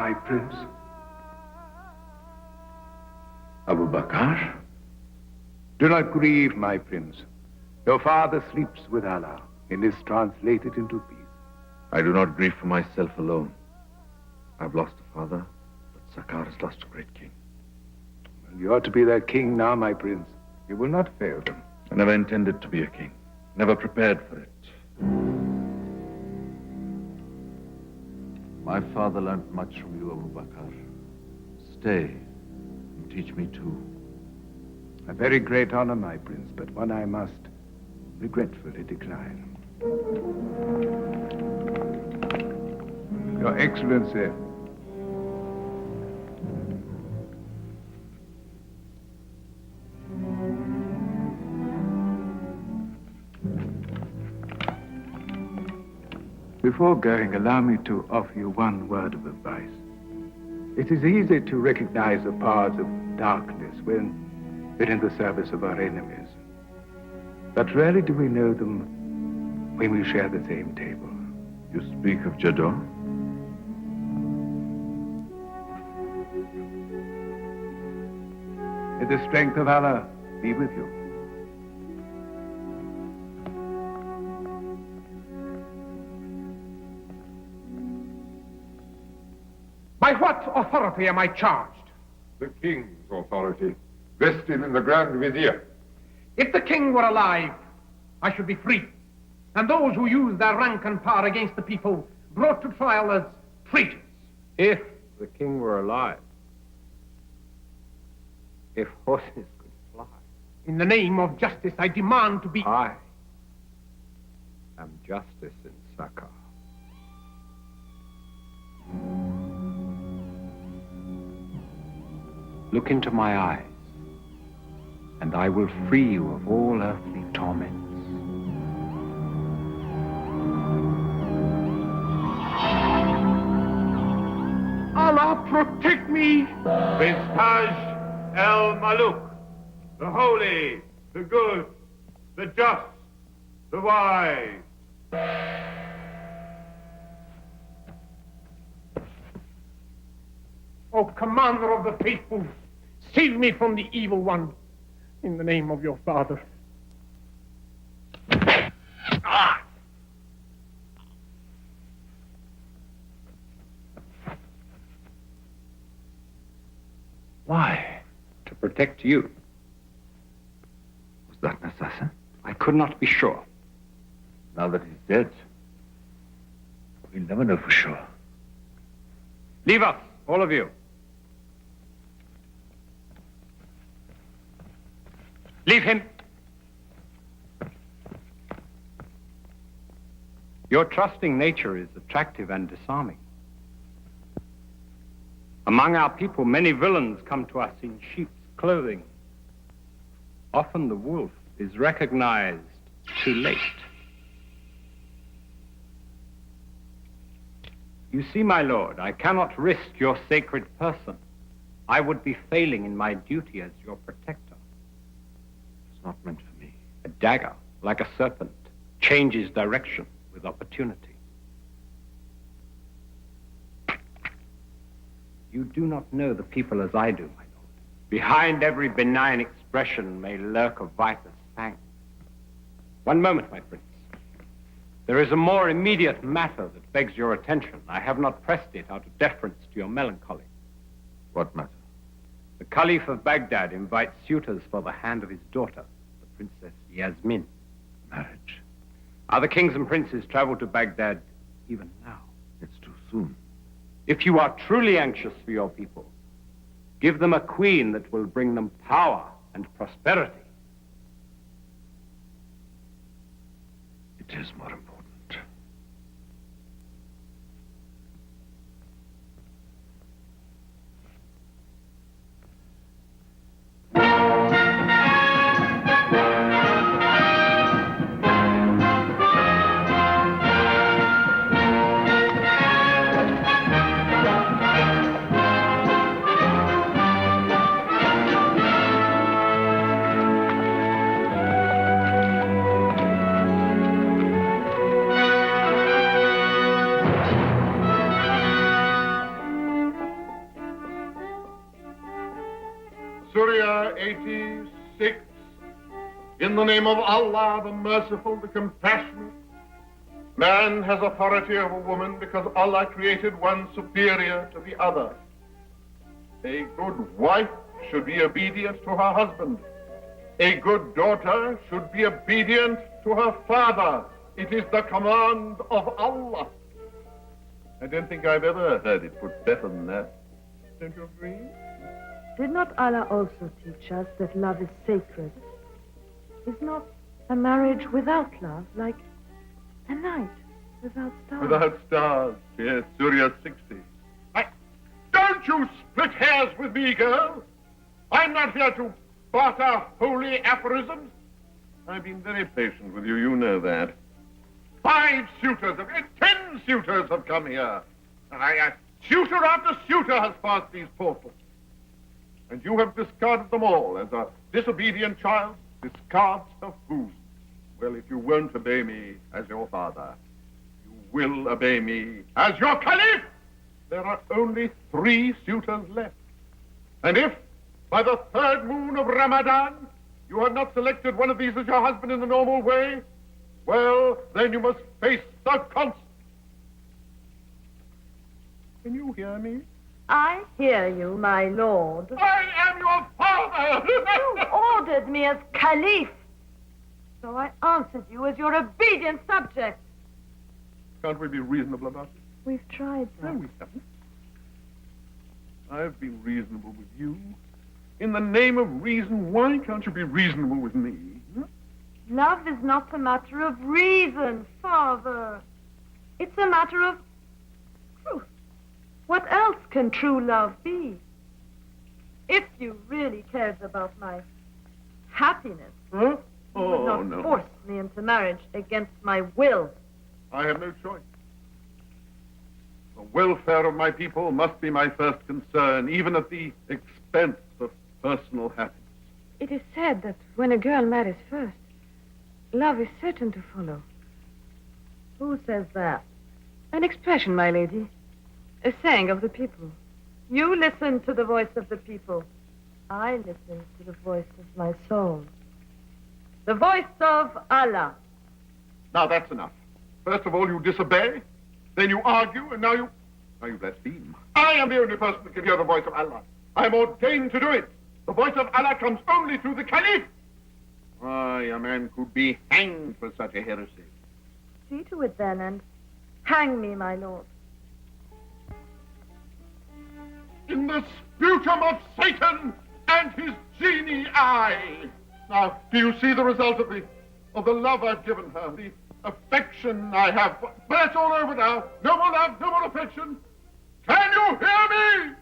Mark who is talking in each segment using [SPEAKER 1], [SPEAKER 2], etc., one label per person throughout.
[SPEAKER 1] my prince.
[SPEAKER 2] Abu Bakr?
[SPEAKER 1] Do not grieve, my prince. Your father sleeps with Allah and is translated into peace.
[SPEAKER 2] I do not grieve for myself alone. I've lost a father, but Sakar has lost a great king.
[SPEAKER 1] Well, you ought to be their king now, my prince. You will not fail them.
[SPEAKER 2] I never intended to be a king. Never prepared for it. My father learned much from you, Abu Bakr. Stay and teach me too.
[SPEAKER 1] A very great honor, my prince, but one I must regretfully decline. Your Excellency. Before going, allow me to offer you one word of advice. It is easy to recognize the powers of darkness when they're in the service of our enemies. But rarely do we know them when we share the same table.
[SPEAKER 2] You speak of Jadot?
[SPEAKER 1] May the strength of Allah be with you.
[SPEAKER 3] By what authority am I charged?
[SPEAKER 4] The king's authority, vested in the Grand Vizier.
[SPEAKER 3] If the king were alive, I should be free, and those who use their rank and power against the people brought to trial as traitors.
[SPEAKER 5] If the king were alive. If horses could fly.
[SPEAKER 3] In the name of justice, I demand to be...
[SPEAKER 5] I am justice in Sakar. Look into my eyes, and I will free you of all earthly torments.
[SPEAKER 3] Allah protect me!
[SPEAKER 4] Prince Taj el-Maluk, the holy, the good, the just, the wise.
[SPEAKER 3] O commander of the faithful, save me from the evil one, in the name of your father.
[SPEAKER 5] Why? To protect you.
[SPEAKER 2] Was that an assassin?
[SPEAKER 5] I could not be sure.
[SPEAKER 2] Now that he's dead, we'll never know for sure.
[SPEAKER 5] Leave us, all of you. Leave him. Your trusting nature is attractive and disarming. Among our people, many villains come to us in sheep's clothing. Often the wolf is recognized too late. You see, my lord, I cannot risk your sacred person. I would be failing in my duty as your protector.
[SPEAKER 2] It's not meant for me.
[SPEAKER 5] A dagger, like a serpent, changes direction with opportunity. You do not know the people as I do, my lord. Behind every benign expression may lurk a viper's fang. One moment, my prince. There is a more immediate matter that begs your attention. I have not pressed it out of deference to your melancholy.
[SPEAKER 2] What matter?
[SPEAKER 5] The Caliph of Baghdad invites suitors for the hand of his daughter, the Princess Yasmin.
[SPEAKER 2] Marriage.
[SPEAKER 5] Other kings and princes travel to Baghdad even now.
[SPEAKER 2] It's too soon.
[SPEAKER 5] If you are truly anxious for your people, give them a queen that will bring them power and prosperity.
[SPEAKER 2] It is more important.
[SPEAKER 4] 86. In the name of Allah, the merciful, the compassionate. Man has authority over woman because Allah created one superior to the other. A good wife should be obedient to her husband. A good daughter should be obedient to her father. It is the command of Allah. I don't think I've ever heard it put better than that. Don't you agree?
[SPEAKER 6] Did not Allah also teach us that love is sacred? Is not a marriage without love like a night without stars?
[SPEAKER 4] Without stars, yes, Surah 60. Don't you split hairs with me, girl. I'm not here to barter holy aphorisms. I've been very patient with you, you know that. 10 suitors have come here. Suitor after suitor has passed these portals. And you have discarded them all as a disobedient child discards her food. Well, if you won't obey me as your father, you will obey me as your caliph. There are only 3 suitors left. And if, by the 3rd moon of Ramadan, you have not selected one of these as your husband in the normal way, well, then you must face the consequences. Can you hear me?
[SPEAKER 6] I hear you, my lord.
[SPEAKER 4] I am your father!
[SPEAKER 6] You ordered me as caliph, so I answered you as your obedient subject.
[SPEAKER 4] Can't we be reasonable about it?
[SPEAKER 6] We've tried that.
[SPEAKER 4] No, we haven't. I've been reasonable with you. In the name of reason, why can't you be reasonable with me? Huh?
[SPEAKER 6] Love is not a matter of reason, Father. It's a matter of truth. What else can true love be? If you really cared about my happiness,
[SPEAKER 4] Huh?
[SPEAKER 6] you would not
[SPEAKER 4] no.
[SPEAKER 6] force me into marriage against my will.
[SPEAKER 4] I have no choice. The welfare of my people must be my first concern, even at the expense of personal happiness.
[SPEAKER 6] It is said that when a girl marries first, love is certain to follow. Who says that? An expression, my lady. A saying of the people. You listen to the voice of the people. I listen to the voice of my soul. The voice of Allah.
[SPEAKER 4] Now that's enough. First of all, you disobey, then you argue, and now you blaspheme. I am the only person that can hear the voice of Allah. I am ordained to do it. The voice of Allah comes only through the caliph. Why, a man could be hanged for such a heresy.
[SPEAKER 6] See to it then, and hang me, my lord.
[SPEAKER 4] In the sputum of Satan and his genie eye. Now, do you see the result of the love I've given her, the affection I have? But it's all over now. No more love, no more affection. Can you hear me?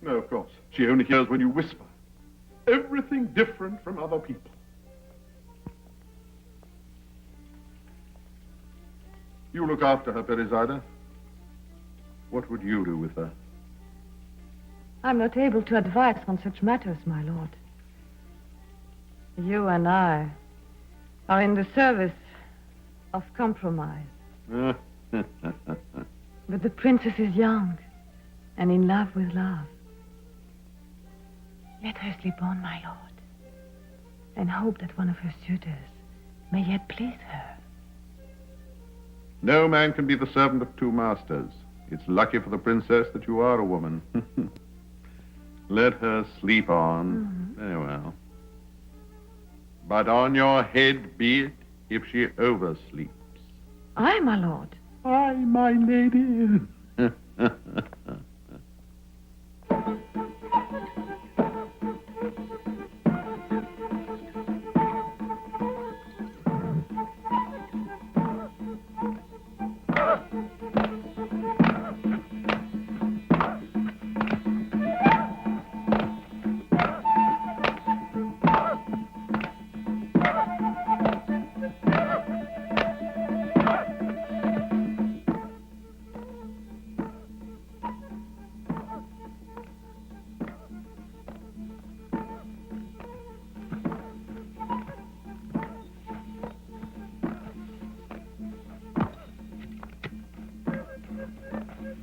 [SPEAKER 4] No, of course. She only hears when you whisper. Everything different from other people. You look after her, Perizada. What would you do with her?
[SPEAKER 6] I'm not able to advise on such matters, my lord. You and I are in the service of compromise. But the princess is young and in love with love. Let her sleep on, my lord, and hope that one of her suitors may yet please her.
[SPEAKER 4] No man can be the servant of 2 masters. It's lucky for the princess that you are a woman. Let her sleep on. Very well. But on your head be it if she oversleeps.
[SPEAKER 6] Aye, my lord.
[SPEAKER 4] Aye, my lady.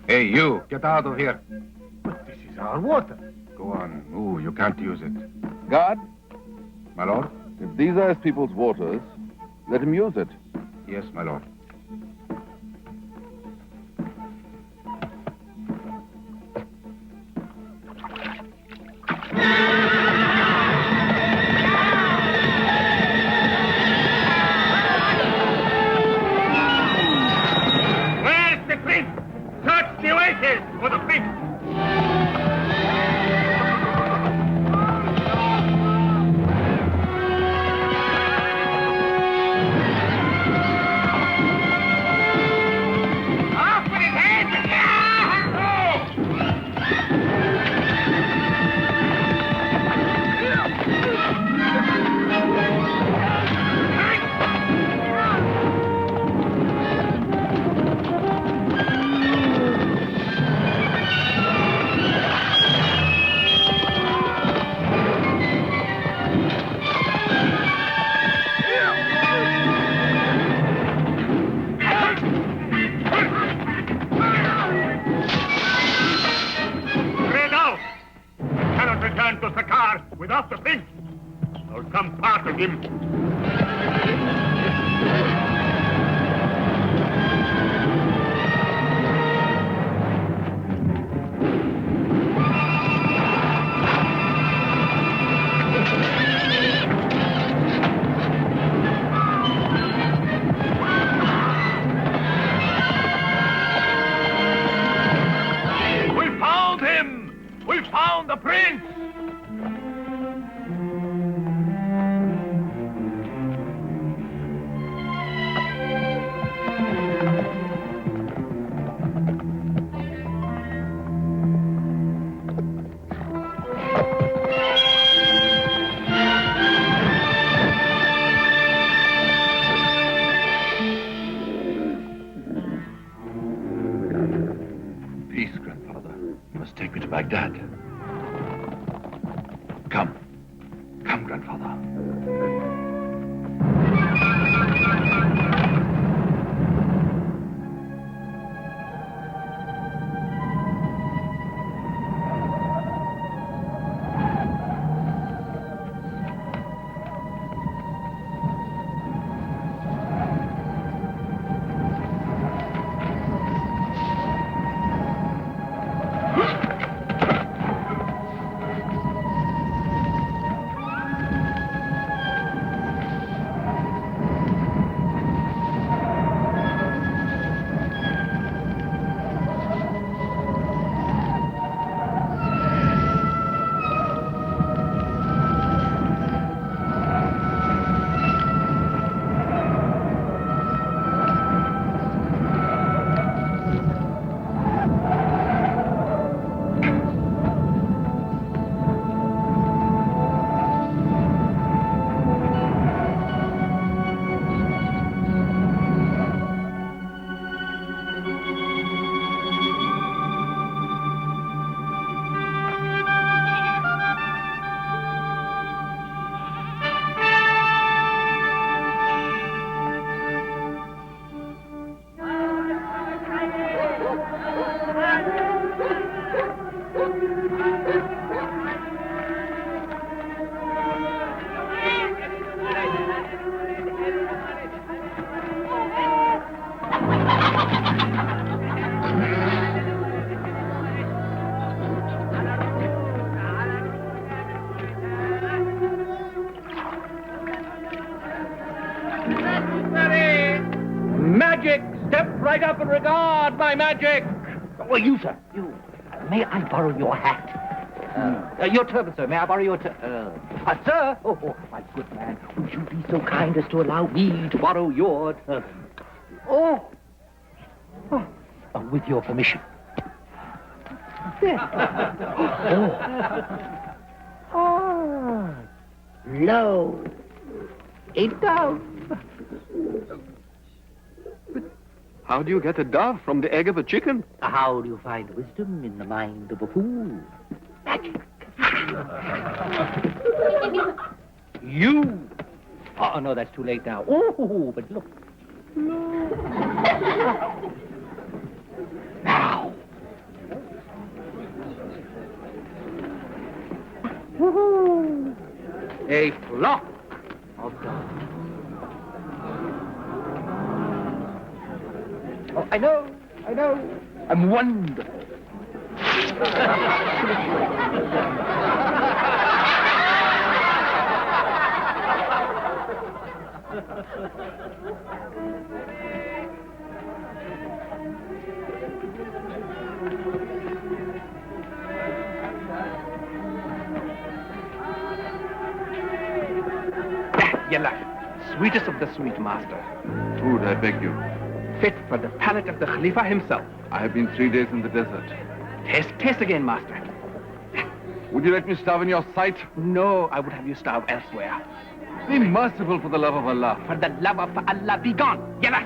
[SPEAKER 1] Hey, you, get out of here. But this is our water. Go on, move. You can't use it.
[SPEAKER 7] Guard,
[SPEAKER 2] My lord?
[SPEAKER 7] if these are his people's waters, let him use it.
[SPEAKER 2] Yes, my lord.
[SPEAKER 4] Where's the prince? Search the oasis for the prince. Off with his head! Renault! Cannot return to Sakar without the prince, or some part of him. We found him! We found the prince!
[SPEAKER 2] Peace, grandfather. You must take me to Baghdad. Come. Come, grandfather.
[SPEAKER 3] Magic! Step right up and regard my magic!
[SPEAKER 8] Oh, you, sir, you. May I borrow your hat? Your turban, sir. May I borrow your sir? Oh, my good man, would you be so kind as to allow me to borrow your turban? Oh. With your permission. Lo, a dove.
[SPEAKER 2] How do you get a dove from the egg of a chicken?
[SPEAKER 8] How do you find wisdom in the mind of a fool? Magic. You. Oh, no, that's too late now. Oh, but look. Now. Woohoo. A flock of doves. Oh, I know. I'm wonderful.
[SPEAKER 3] Yalla, sweetest of the sweet, master.
[SPEAKER 7] Food, I beg you.
[SPEAKER 3] Fit for the palate of the Khalifa himself.
[SPEAKER 7] I have been 3 days in the desert.
[SPEAKER 3] Taste again, master.
[SPEAKER 7] Would you let me starve in your sight?
[SPEAKER 3] No, I would have you starve elsewhere.
[SPEAKER 7] Be merciful for the love of Allah.
[SPEAKER 3] For the love of Allah, be gone. Yalla.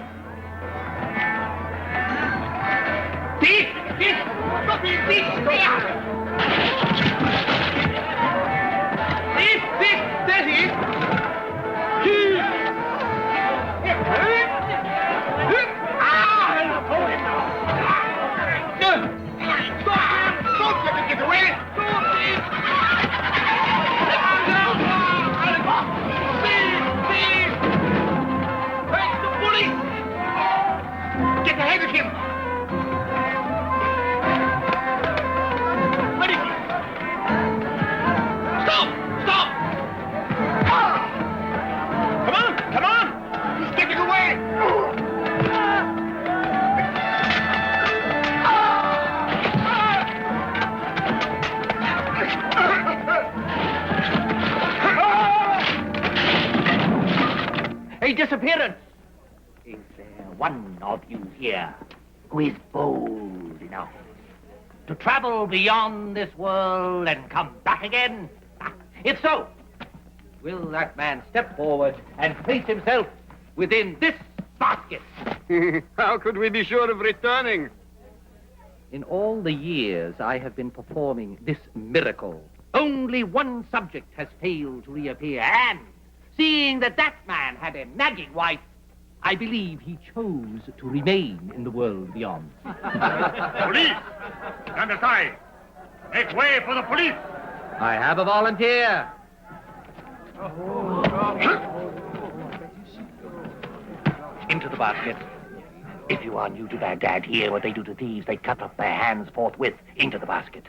[SPEAKER 3] Thief! Stop it, thief! Thief! There he is! Stop! Let me get away! Take the police! Get ahead of him! Where is he? Stop! Come on! He's getting away! A disappearance!
[SPEAKER 8] Is there one of you here who is bold enough to travel beyond this world and come back again? If so, will that man step forward and place himself within this basket?
[SPEAKER 3] How could we be sure of returning?
[SPEAKER 8] In all the years I have been performing this miracle, only one subject has failed to reappear, and seeing that man had a nagging wife, I believe he chose to remain in the world beyond.
[SPEAKER 4] Police! Stand aside! Make way for the police!
[SPEAKER 8] I have a volunteer. Into the basket. If you are new to Baghdad, hear what they do to thieves. They cut off their hands forthwith. Into the basket.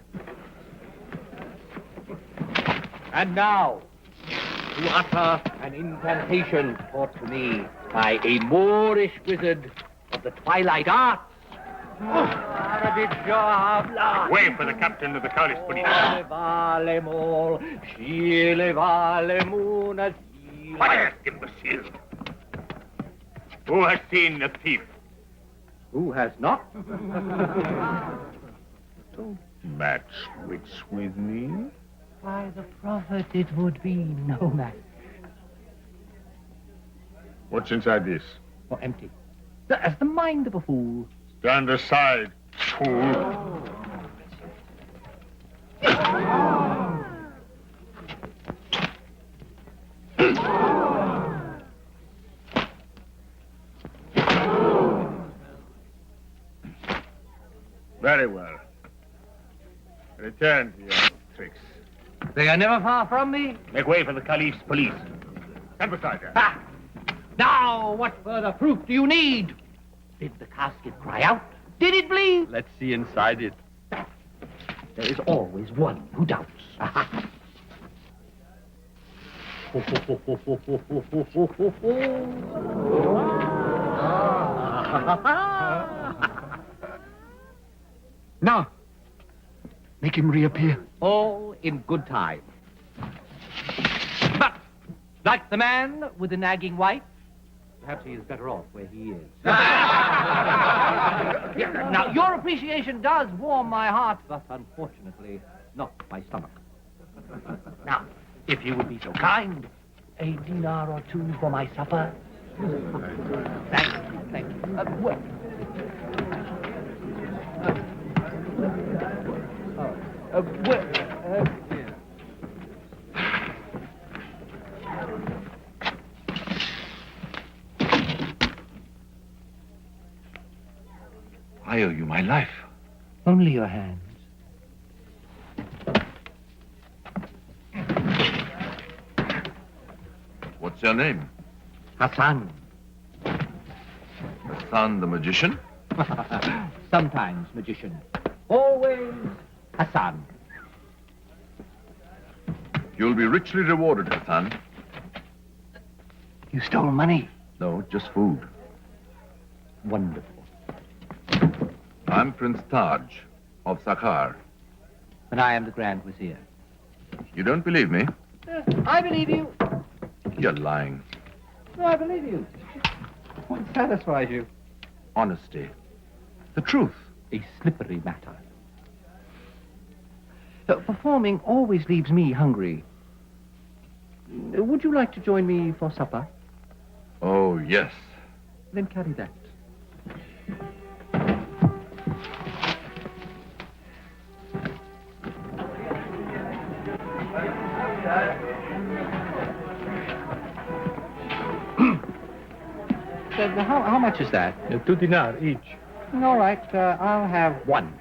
[SPEAKER 8] And now, to utter an incantation taught to me by a Moorish wizard of the twilight arts.
[SPEAKER 4] Way for the captain of the Caliph's police. Quiet, imbecile. Who has seen the thief?
[SPEAKER 8] Who has not?
[SPEAKER 4] Don't match wits with me.
[SPEAKER 8] By the prophet, it would be no match.
[SPEAKER 4] What's inside this?
[SPEAKER 8] Oh, empty. As the mind of a fool.
[SPEAKER 4] Stand aside, fool. Very well. Return to your tricks.
[SPEAKER 8] They are never far from me.
[SPEAKER 4] Make way for the Caliph's police. Stand beside her.
[SPEAKER 8] Ha! Now, what further proof do you need? Did the casket cry out? Did it bleed?
[SPEAKER 3] Let's see inside it.
[SPEAKER 8] There is always one who doubts.
[SPEAKER 3] Now, make him reappear.
[SPEAKER 8] All in good time. But, like the man with the nagging wife, perhaps he is better off where he is. Now, your appreciation does warm my heart, but unfortunately, not my stomach. Now, if you would be so kind, a dinar or two for my supper. Thank you. Well.
[SPEAKER 2] I owe you my life.
[SPEAKER 8] Only your hands.
[SPEAKER 2] What's your name?
[SPEAKER 8] Hassan.
[SPEAKER 2] Hassan the magician?
[SPEAKER 8] Sometimes magician. Always Hassan.
[SPEAKER 2] You'll be richly rewarded, Hassan.
[SPEAKER 8] You stole money.
[SPEAKER 2] No, just food.
[SPEAKER 8] Wonderful.
[SPEAKER 2] I'm Prince Taj of Sakhar.
[SPEAKER 8] And I am the Grand Vizier.
[SPEAKER 2] You don't believe me?
[SPEAKER 8] I believe you.
[SPEAKER 2] You're lying.
[SPEAKER 8] No, I believe you. What satisfies you?
[SPEAKER 2] Honesty. The truth.
[SPEAKER 8] A slippery matter. Performing always leaves me hungry. Would you like to join me for supper?
[SPEAKER 2] Oh, yes.
[SPEAKER 8] Then carry that. How much is that?
[SPEAKER 3] 2 dinar each.
[SPEAKER 8] All right, I'll have one.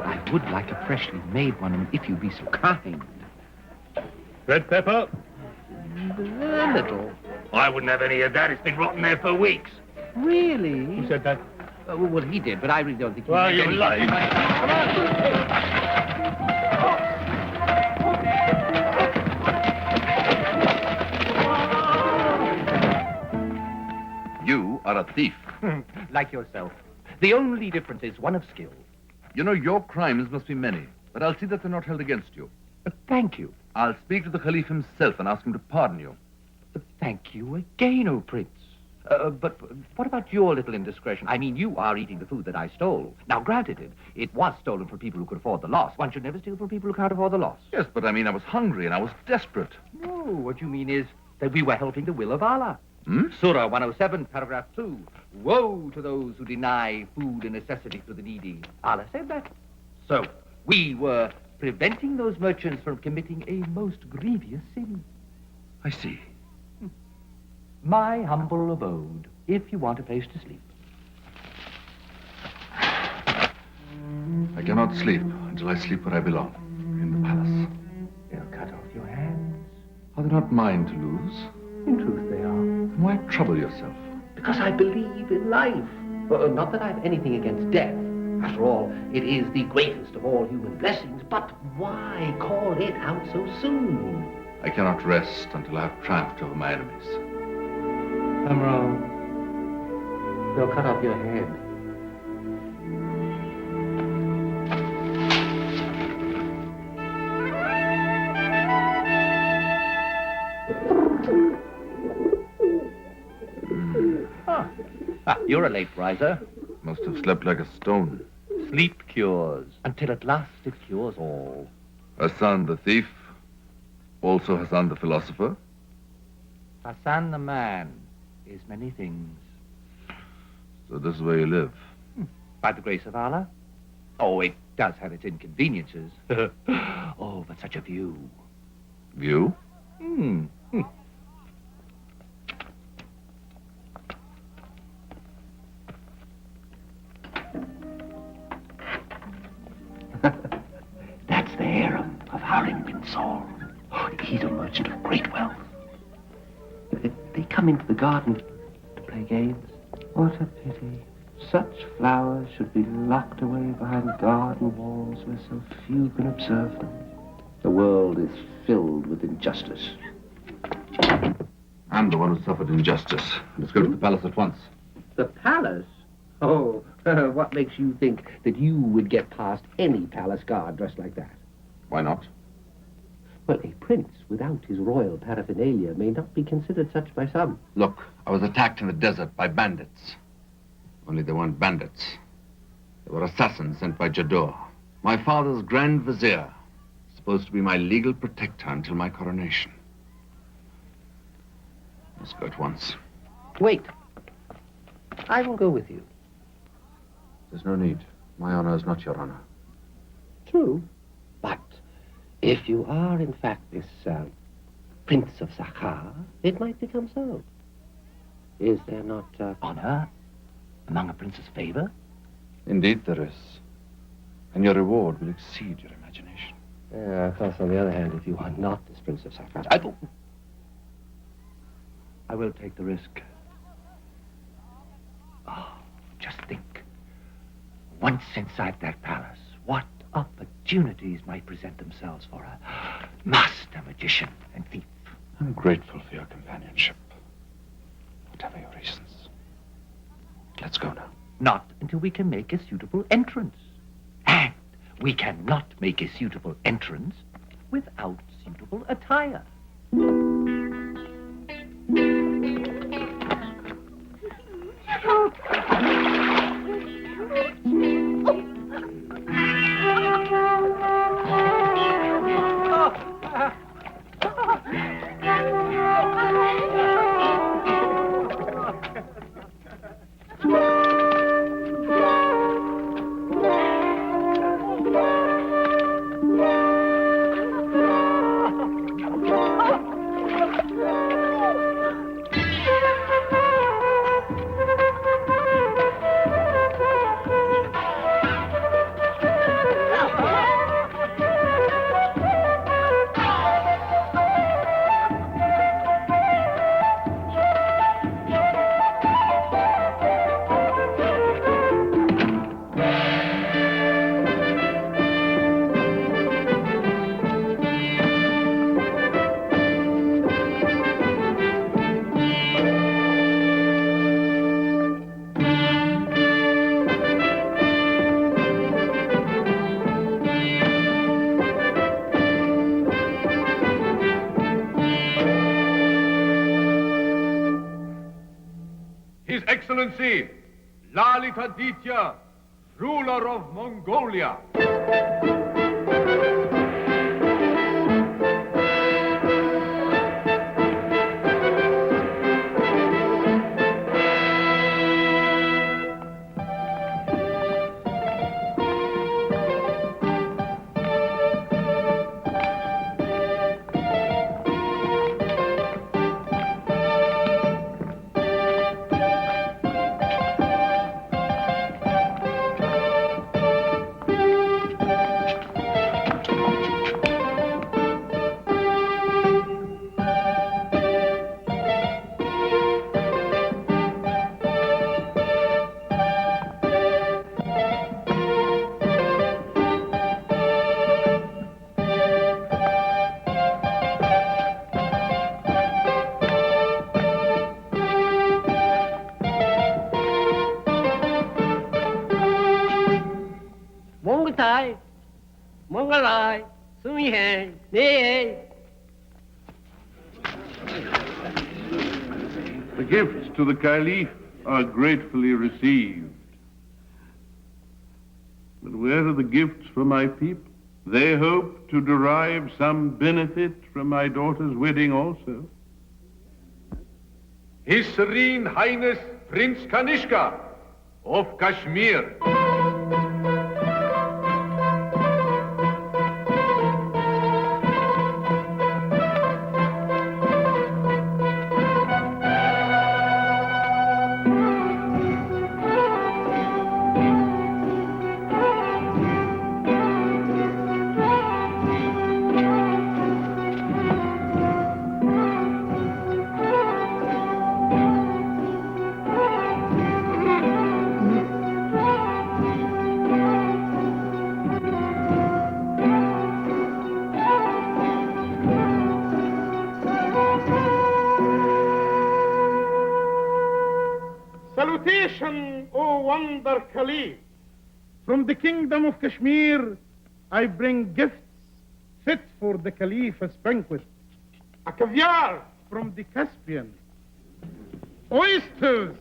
[SPEAKER 8] I would like a freshly made one, if you'd be so kind.
[SPEAKER 3] Red pepper?
[SPEAKER 8] A little.
[SPEAKER 9] I wouldn't have any of that. It's been rotten there for weeks.
[SPEAKER 8] Really?
[SPEAKER 3] Who said that?
[SPEAKER 8] Well, he did, but I really don't think he
[SPEAKER 9] Well,
[SPEAKER 8] meant
[SPEAKER 9] you're
[SPEAKER 8] anything.
[SPEAKER 9] lying.
[SPEAKER 2] You are a thief.
[SPEAKER 8] Like yourself. The only difference is one of skill.
[SPEAKER 2] You know, your crimes must be many, but I'll see that they're not held against you.
[SPEAKER 8] Thank you.
[SPEAKER 2] I'll speak to the Caliph himself and ask him to pardon you.
[SPEAKER 8] Thank you again, O Prince. But what about your little indiscretion? I mean, you are eating the food that I stole. Now, granted, it was stolen from people who could afford the loss. One should never steal from people who can't afford the loss.
[SPEAKER 2] Yes, but I mean, I was hungry and I was desperate.
[SPEAKER 8] No, what you mean is that we were helping the will of Allah.
[SPEAKER 2] Hmm?
[SPEAKER 8] Surah 107, paragraph 2. Woe to those who deny food and necessity to the needy. Allah said that. So, we were preventing those merchants from committing a most grievous sin.
[SPEAKER 2] I see.
[SPEAKER 8] My humble abode, if you want a place to sleep.
[SPEAKER 2] I cannot sleep until I sleep where I belong, in the palace.
[SPEAKER 8] They'll cut off your hands.
[SPEAKER 2] Are they not mine to lose?
[SPEAKER 8] In truth, they are.
[SPEAKER 2] Then why trouble yourself?
[SPEAKER 8] Because I believe in life. Not that I have anything against death. After all, it is the greatest of all human blessings. But why call it out so soon?
[SPEAKER 2] I cannot rest until I have triumphed over my enemies.
[SPEAKER 8] Come wrong. They'll cut off your head. You're a late riser.
[SPEAKER 2] Must have slept like a stone.
[SPEAKER 8] Sleep cures, until at last it cures all.
[SPEAKER 2] Hassan the thief, also Hassan the philosopher.
[SPEAKER 8] Hassan the man is many things.
[SPEAKER 2] So this is where you live.
[SPEAKER 8] By the grace of Allah. Oh, it does have its inconveniences. Oh, but such a view.
[SPEAKER 2] View?
[SPEAKER 8] Hmm. That's the harem of Harim bin Saul. He's a merchant of great wealth. They come into the garden to play games. What a pity. Such flowers should be locked away behind garden walls where so few can observe them. The world is filled with injustice.
[SPEAKER 2] I'm the one who suffered injustice. Let's go to the palace at once.
[SPEAKER 8] The palace? Oh, what makes you think that you would get past any palace guard dressed like that?
[SPEAKER 2] Why not?
[SPEAKER 8] Well, a prince without his royal paraphernalia may not be considered such by some.
[SPEAKER 2] Look, I was attacked in the desert by bandits. Only they weren't bandits. They were assassins sent by Jador. My father's Grand Vizier, supposed to be my legal protector until my coronation. Let's go at once.
[SPEAKER 8] Wait. I will go with you.
[SPEAKER 2] There's no need. My honor is not your honor.
[SPEAKER 8] True. But if you are, in fact, this Prince of Sakhar, it might become so. Is there not honor among a prince's favor?
[SPEAKER 2] Indeed there is. And your reward will exceed your imagination.
[SPEAKER 8] Of course, on the other hand, if you are not this Princess. I will take the risk. Oh, just think. Once inside that palace, what opportunities might present themselves for a master magician and thief.
[SPEAKER 2] I'm grateful for your companionship. Whatever your reasons. Let's go now.
[SPEAKER 8] Not until we can make a suitable entrance. And we cannot make a suitable entrance without suitable attire.
[SPEAKER 4] His Excellency, Lalitaditya, ruler of Mongolia.
[SPEAKER 10] The gifts to the Caliph are gratefully received. But where are the gifts for my people? They hope to derive some benefit from my daughter's wedding also.
[SPEAKER 4] His Serene Highness Prince Kanishka of Kashmir.
[SPEAKER 11] Salutation, O wonder Caliph. From the kingdom of Kashmir, I bring gifts fit for the Caliph's banquet. A caviar from the Caspian, oysters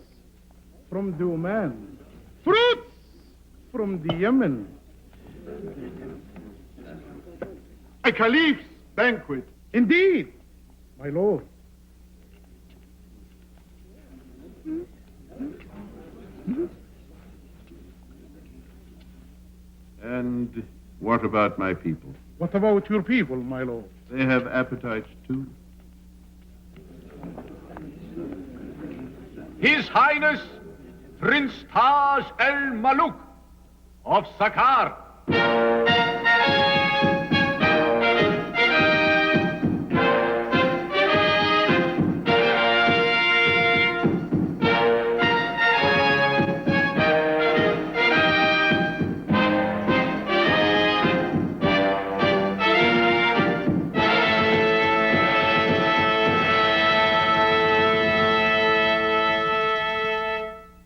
[SPEAKER 11] from the Oman, fruits from the Yemen.
[SPEAKER 4] A Caliph's banquet.
[SPEAKER 11] Indeed, my lord.
[SPEAKER 10] And what about my people?
[SPEAKER 11] What about your people, my lord?
[SPEAKER 10] They have appetites too.
[SPEAKER 4] His Highness Prince Taj al-Maluk of Saqqar.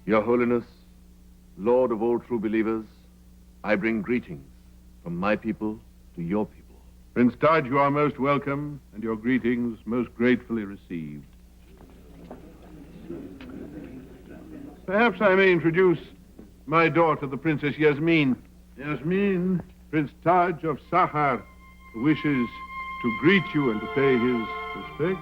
[SPEAKER 2] Your Holiness, Lord of all true believers, I bring greetings from my people to your people.
[SPEAKER 10] Prince Taj, you are most welcome, and your greetings most gratefully received. Perhaps I may introduce my daughter, the Princess Yasmin. Yasmin, Prince Taj of Sahar, wishes to greet you and to pay his respect.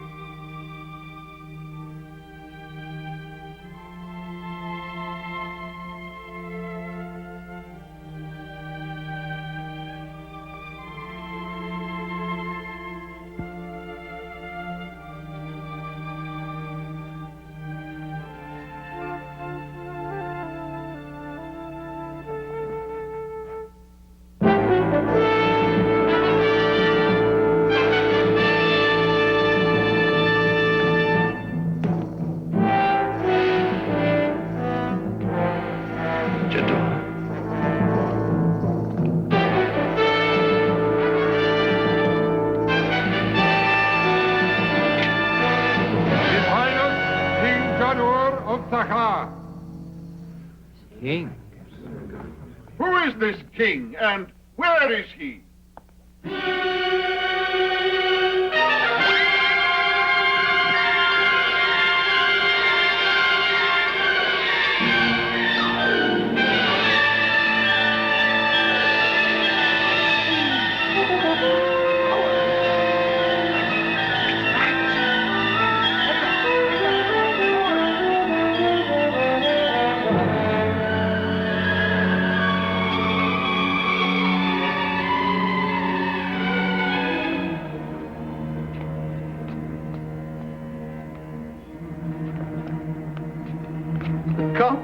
[SPEAKER 3] King?
[SPEAKER 4] Who is this king, and where is he?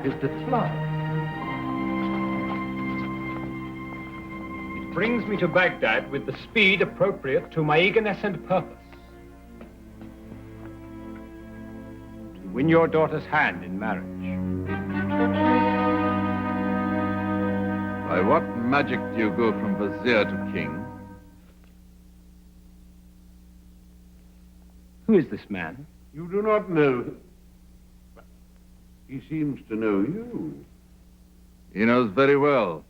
[SPEAKER 8] Is to fly.
[SPEAKER 5] It brings me to Baghdad with the speed appropriate to my eagerness and purpose. To win your daughter's hand in marriage.
[SPEAKER 7] By what magic do you go from vizier to king?
[SPEAKER 5] Who is this man?
[SPEAKER 10] You do not know him. He seems to know you.
[SPEAKER 7] He knows very well.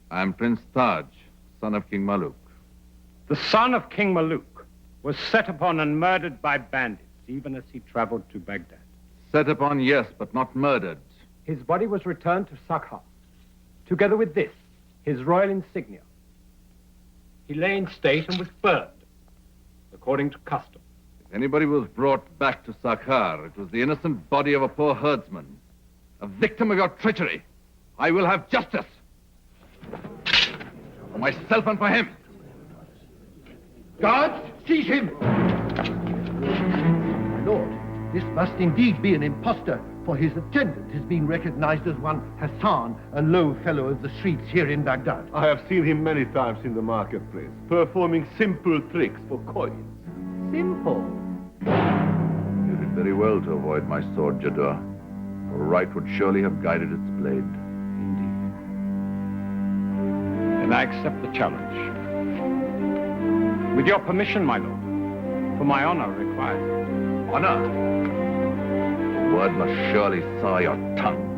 [SPEAKER 7] I'm Prince Taj, son of King Maluk.
[SPEAKER 5] The son of King Maluk was set upon and murdered by bandits, even as he traveled to Baghdad.
[SPEAKER 7] Set upon, yes, but not murdered.
[SPEAKER 5] His body was returned to Sakha, together with this, his royal insignia. He lay in state and was burned, according to custom.
[SPEAKER 7] If anybody was brought back to Sakhar, it was the innocent body of a poor herdsman, a victim of your treachery. I will have justice. For myself and for him.
[SPEAKER 8] Guards, seize him! My lord, this must indeed be an impostor, for his attendant has been recognized as one Hassan, a low fellow of the streets here in Baghdad.
[SPEAKER 12] I have seen him many times in the marketplace, performing simple tricks for coins.
[SPEAKER 8] Simple?
[SPEAKER 7] You did very well to avoid my sword, Jadur. For right would surely have guided its blade.
[SPEAKER 5] Indeed. Then I accept the challenge. With your permission, my lord, for my honor requires it.
[SPEAKER 7] Honor? The word must surely sour your tongue.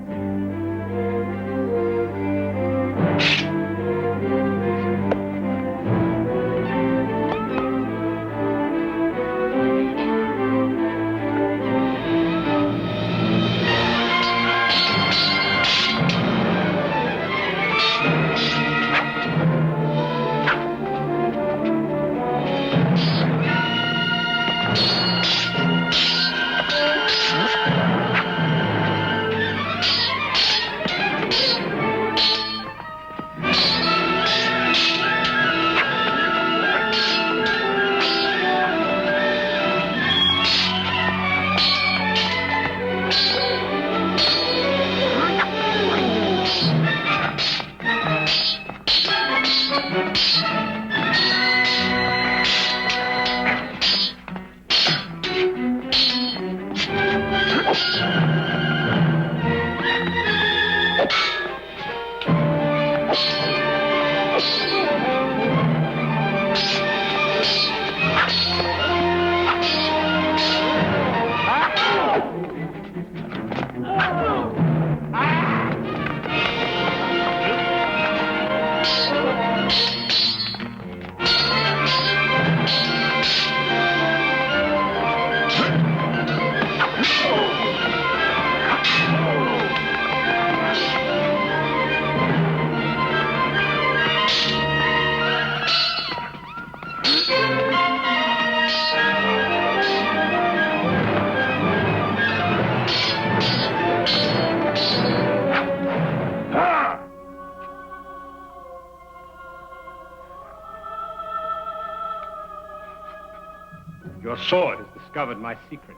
[SPEAKER 5] sword has discovered my secret.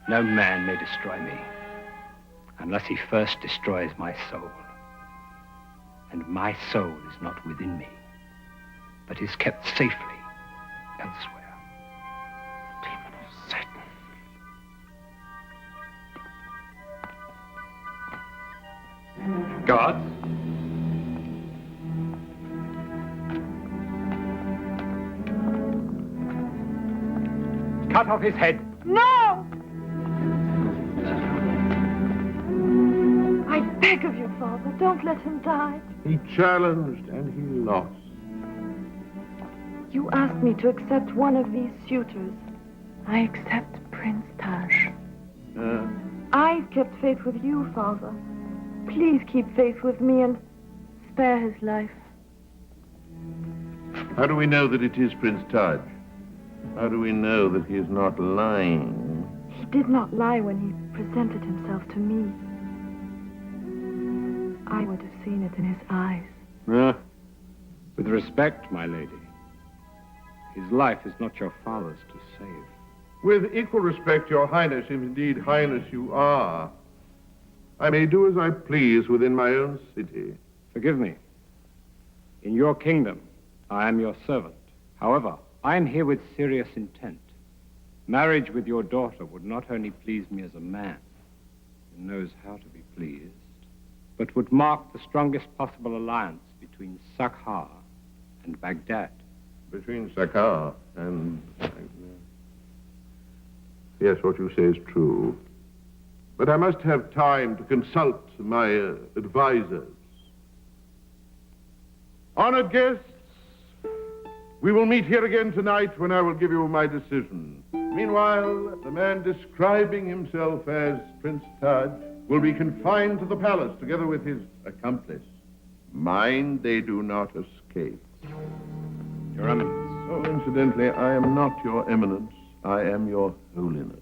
[SPEAKER 5] No man may destroy me unless he first destroys my soul. And my soul is not within me, but is kept safely elsewhere. Demon of Satan. Guards. Cut off his head.
[SPEAKER 6] No! I beg of you, Father, don't let him die.
[SPEAKER 10] He challenged and he lost.
[SPEAKER 6] You asked me to accept one of these suitors. I accept Prince Taj. I've kept faith with you, Father. Please keep faith with me and spare his life.
[SPEAKER 10] How do we know that it is Prince Taj? How do we know that he is not lying?
[SPEAKER 6] He did not lie when he presented himself to me. I would have seen it in his eyes.
[SPEAKER 5] With respect, my lady, his life is not your father's to save.
[SPEAKER 10] With equal respect, Your Highness, if indeed Highness you are, I may do as I please within my own city.
[SPEAKER 5] Forgive me. In your kingdom, I am your servant. However, I am here with serious intent. Marriage with your daughter would not only please me as a man who knows how to be pleased, but would mark the strongest possible alliance between Sakhar and Baghdad.
[SPEAKER 10] Between Sakhar and Baghdad. Yes, what you say is true. But I must have time to consult my advisors. Honored guests, we will meet here again tonight when I will give you my decision. Meanwhile, the man describing himself as Prince Taj will be confined to the palace together with his accomplice. Mind they do not escape.
[SPEAKER 5] Your Eminence.
[SPEAKER 10] Oh, incidentally, I am not your Eminence. I am your Holiness.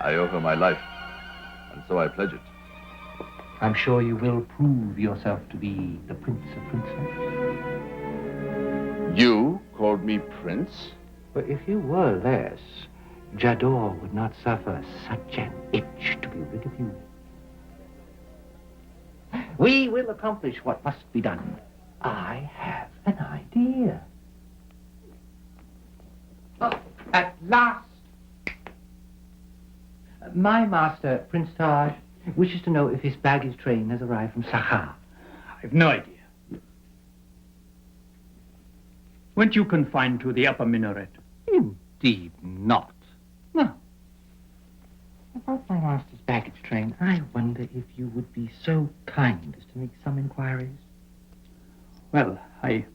[SPEAKER 7] I owe her my life, and so I pledge it.
[SPEAKER 8] I'm sure you will prove yourself to be the Prince of Princes.
[SPEAKER 2] You called me Prince?
[SPEAKER 8] But if you were less, Jador would not suffer such an itch to be rid of you. We will accomplish what must be done. I have an idea. Oh, at last. My master, Prince Taj, wishes to know if his baggage train has arrived from Sakhar.
[SPEAKER 13] I've no idea. Weren't you confined to the upper minaret?
[SPEAKER 8] Indeed not. No. About my master's baggage train, I wonder if you would be so kind as to make some inquiries.
[SPEAKER 13] Well, I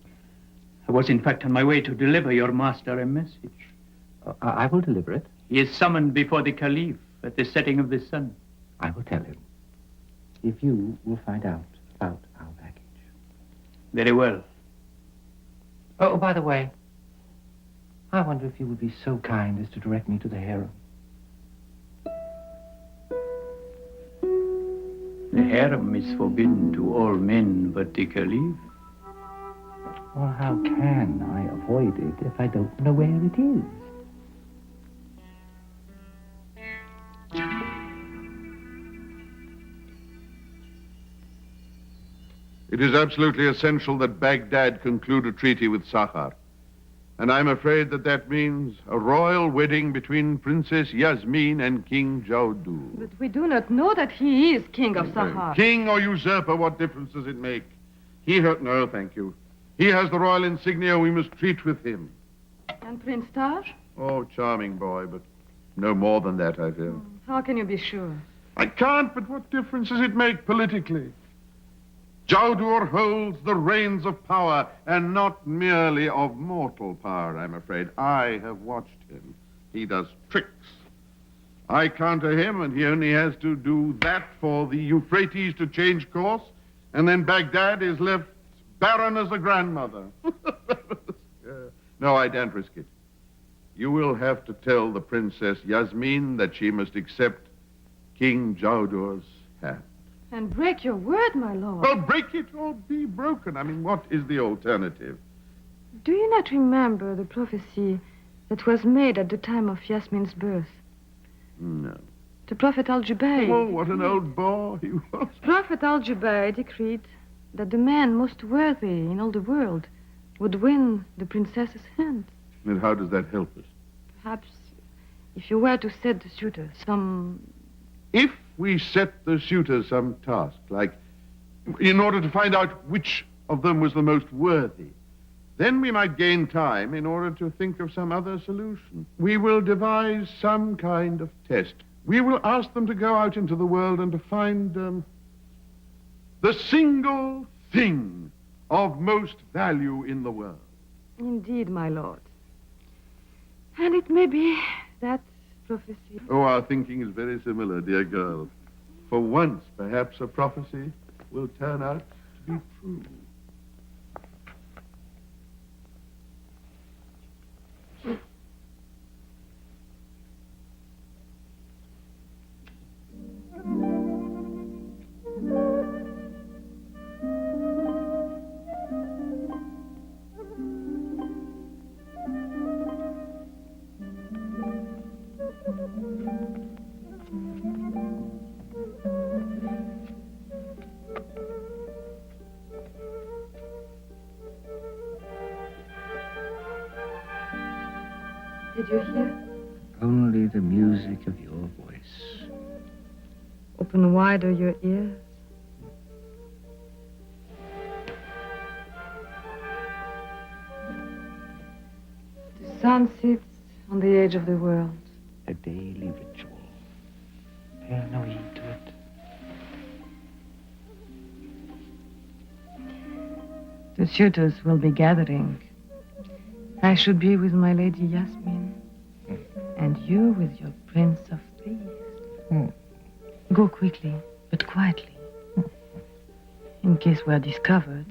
[SPEAKER 13] was in fact on my way to deliver your master a message.
[SPEAKER 8] I will deliver it.
[SPEAKER 13] He is summoned before the Caliph at the setting of the sun.
[SPEAKER 8] I will tell him. If you will find out about our baggage.
[SPEAKER 13] Very well.
[SPEAKER 8] Oh, by the way, I wonder if you would be so kind as to direct me to the harem.
[SPEAKER 13] The harem is forbidden to all men but the Caliph.
[SPEAKER 8] Well, how can I avoid it if I don't know where it is?
[SPEAKER 10] It is absolutely essential that Baghdad conclude a treaty with Sakhar. And I'm afraid that that means a royal wedding between Princess Yasmin and King Jaudu.
[SPEAKER 6] But we do not know that he is king of Sakhar.
[SPEAKER 10] King or usurper, what difference does it make? No, thank you. He has the royal insignia. We must treat with him.
[SPEAKER 6] And Prince Taj?
[SPEAKER 10] Oh, charming boy, but no more than that, I feel.
[SPEAKER 6] How can you be sure?
[SPEAKER 10] I can't, but what difference does it make politically? Jaudur holds the reins of power, and not merely of mortal power, I'm afraid. I have watched him. He does tricks. I counter him, and he only has to do that for the Euphrates to change course, and then Baghdad is left barren as a grandmother. No, I daren't risk it. You will have to tell the Princess Yasmin that she must accept King Jaudur's hand.
[SPEAKER 6] And break your word, my lord.
[SPEAKER 10] Well, break it or be broken. I mean, what is the alternative?
[SPEAKER 6] Do you not remember the prophecy that was made at the time of Yasmin's birth?
[SPEAKER 10] No.
[SPEAKER 6] The Prophet Al-Jubayr.
[SPEAKER 10] Oh, what an old bore he was.
[SPEAKER 6] Prophet Al-Jubayr decreed that the man most worthy in all the world would win the princess's hand.
[SPEAKER 10] And how does that help us?
[SPEAKER 6] Perhaps if you were to set the suitor some...
[SPEAKER 10] If we set the suitor some task, like in order to find out which of them was the most worthy, then we might gain time in order to think of some other solution. We will devise some kind of test. We will ask them to go out into the world and to find the single thing of most value in the world.
[SPEAKER 6] Indeed, my lord. And it may be that prophecy.
[SPEAKER 10] Oh, our thinking is very similar, dear girl. For once, perhaps a prophecy will turn out to be true.
[SPEAKER 6] Did you hear?
[SPEAKER 8] Only the music of your voice.
[SPEAKER 6] Open wider your ears. The sun sits on the edge of the world.
[SPEAKER 8] A daily ritual. Pay no heed to it.
[SPEAKER 6] The suitors will be gathering. I should be with my lady Yasmin. And you with your prince of thieves. Go quickly, but quietly. In case we're discovered,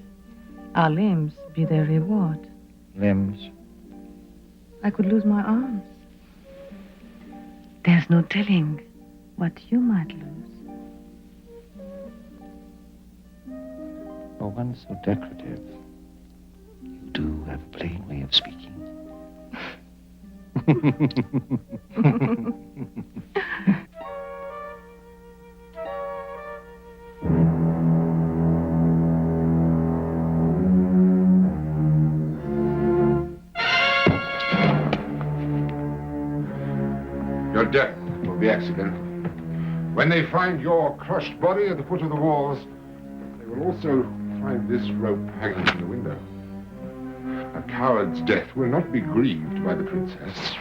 [SPEAKER 6] our limbs be their reward.
[SPEAKER 8] Limbs?
[SPEAKER 6] I could lose my arms. There's no telling what you might lose.
[SPEAKER 8] For one so decorative, you do have a plain way of speaking.
[SPEAKER 14] Your death will be accidental. When they find your crushed body at the foot of the walls, they will also find this rope hanging from the window. A coward's death will not be grieved by the princess.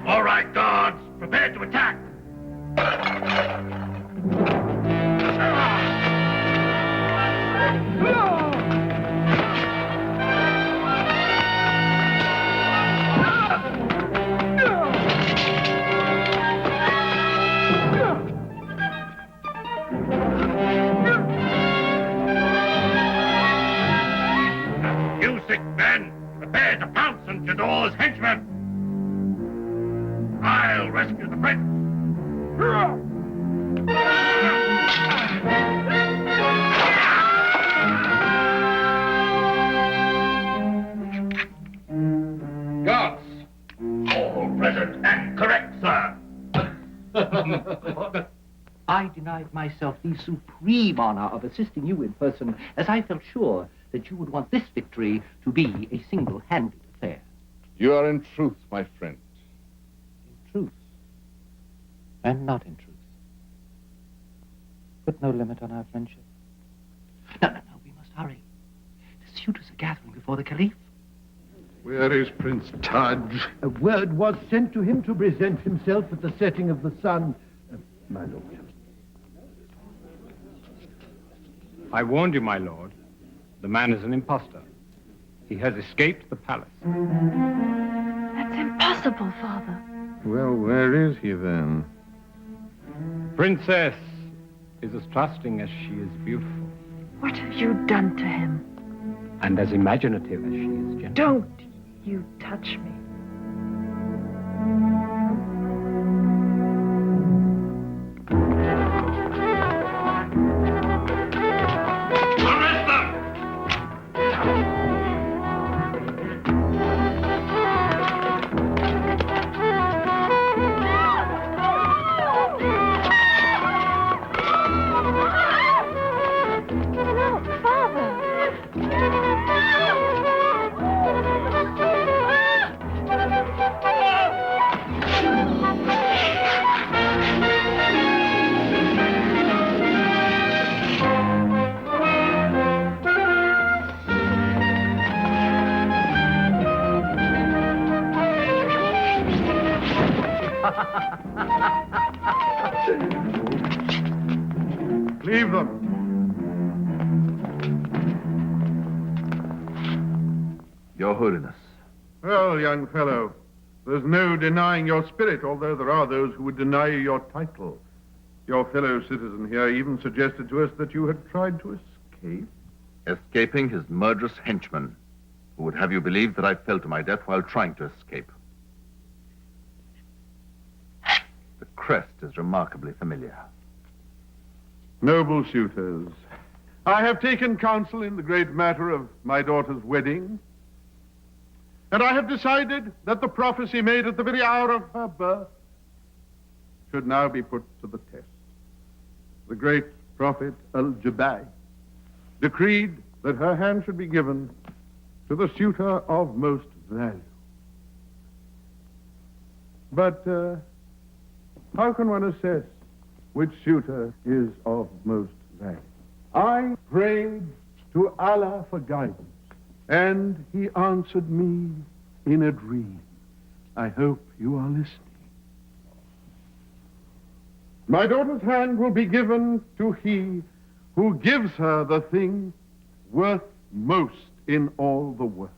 [SPEAKER 9] All right, guards, prepare to attack. You sick men, prepare to pounce on Jador's henchmen. I'll rescue the prince.
[SPEAKER 14] Guards!
[SPEAKER 9] All present and correct, sir.
[SPEAKER 8] I denied myself the supreme honor of assisting you in person, as I felt sure that you would want this victory to be a single-handed affair.
[SPEAKER 14] You are in truth, my friend.
[SPEAKER 8] In truth, and not in truth. Put no limit on our friendship. No, we must hurry. The suitors are gathering before the Caliph.
[SPEAKER 10] Where is Prince Taj?
[SPEAKER 11] A word was sent to him to present himself at the setting of the sun, my lord.
[SPEAKER 5] I warned you, my lord. The man is an impostor. He has escaped the palace.
[SPEAKER 6] That's impossible, Father.
[SPEAKER 10] Well, where is he then?
[SPEAKER 5] Princess is as trusting as she is beautiful.
[SPEAKER 6] What have you done to him?
[SPEAKER 5] And as imaginative as she is gentle.
[SPEAKER 6] Don't you touch me.
[SPEAKER 10] Leave them.
[SPEAKER 7] Your Holiness.
[SPEAKER 10] Well, young fellow, there's no denying your spirit, although there are those who would deny you your title. Your fellow citizen here even suggested to us that you had tried to escape.
[SPEAKER 7] Escaping his murderous henchman, who would have you believe that I fell to my death while trying to escape. The crest is remarkably familiar.
[SPEAKER 10] Noble suitors, I have taken counsel in the great matter of my daughter's wedding, and I have decided that the prophecy made at the very hour of her birth should now be put to the test. The great prophet Al-Jabai decreed that her hand should be given to the suitor of most value. But how can one assess which suitor is of most value? I prayed to Allah for guidance, and he answered me in a dream. I hope you are listening. My daughter's hand will be given to he who gives her the thing worth most in all the world.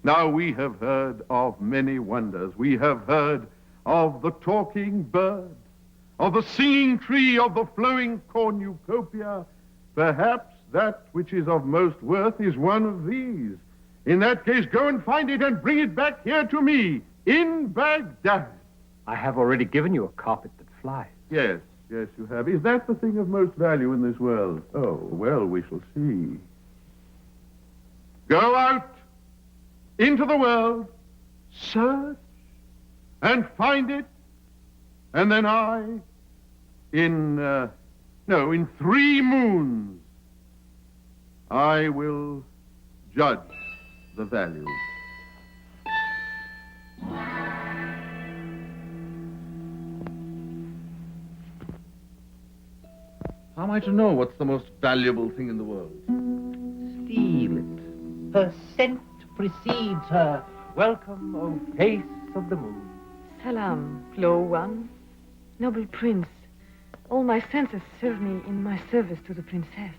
[SPEAKER 10] Now, we have heard of many wonders. We have heard of the talking bird, of the singing tree, of the flowing cornucopia. Perhaps that which is of most worth is one of these. In that case, go and find it and bring it back here to me, in Baghdad.
[SPEAKER 5] I have already given you a carpet that flies.
[SPEAKER 10] Yes, yes, you have. Is that the thing of most value in this world? Oh, well, we shall see. Go out into the world, search, and find it, and then in 3 moons, I will judge the value.
[SPEAKER 7] How am I to know what's the most valuable thing in the world?
[SPEAKER 8] Steal it. Her scent precedes her. Welcome, O face of the moon.
[SPEAKER 6] Salam, Flow One. Noble prince, all my senses serve me in my service to the princess.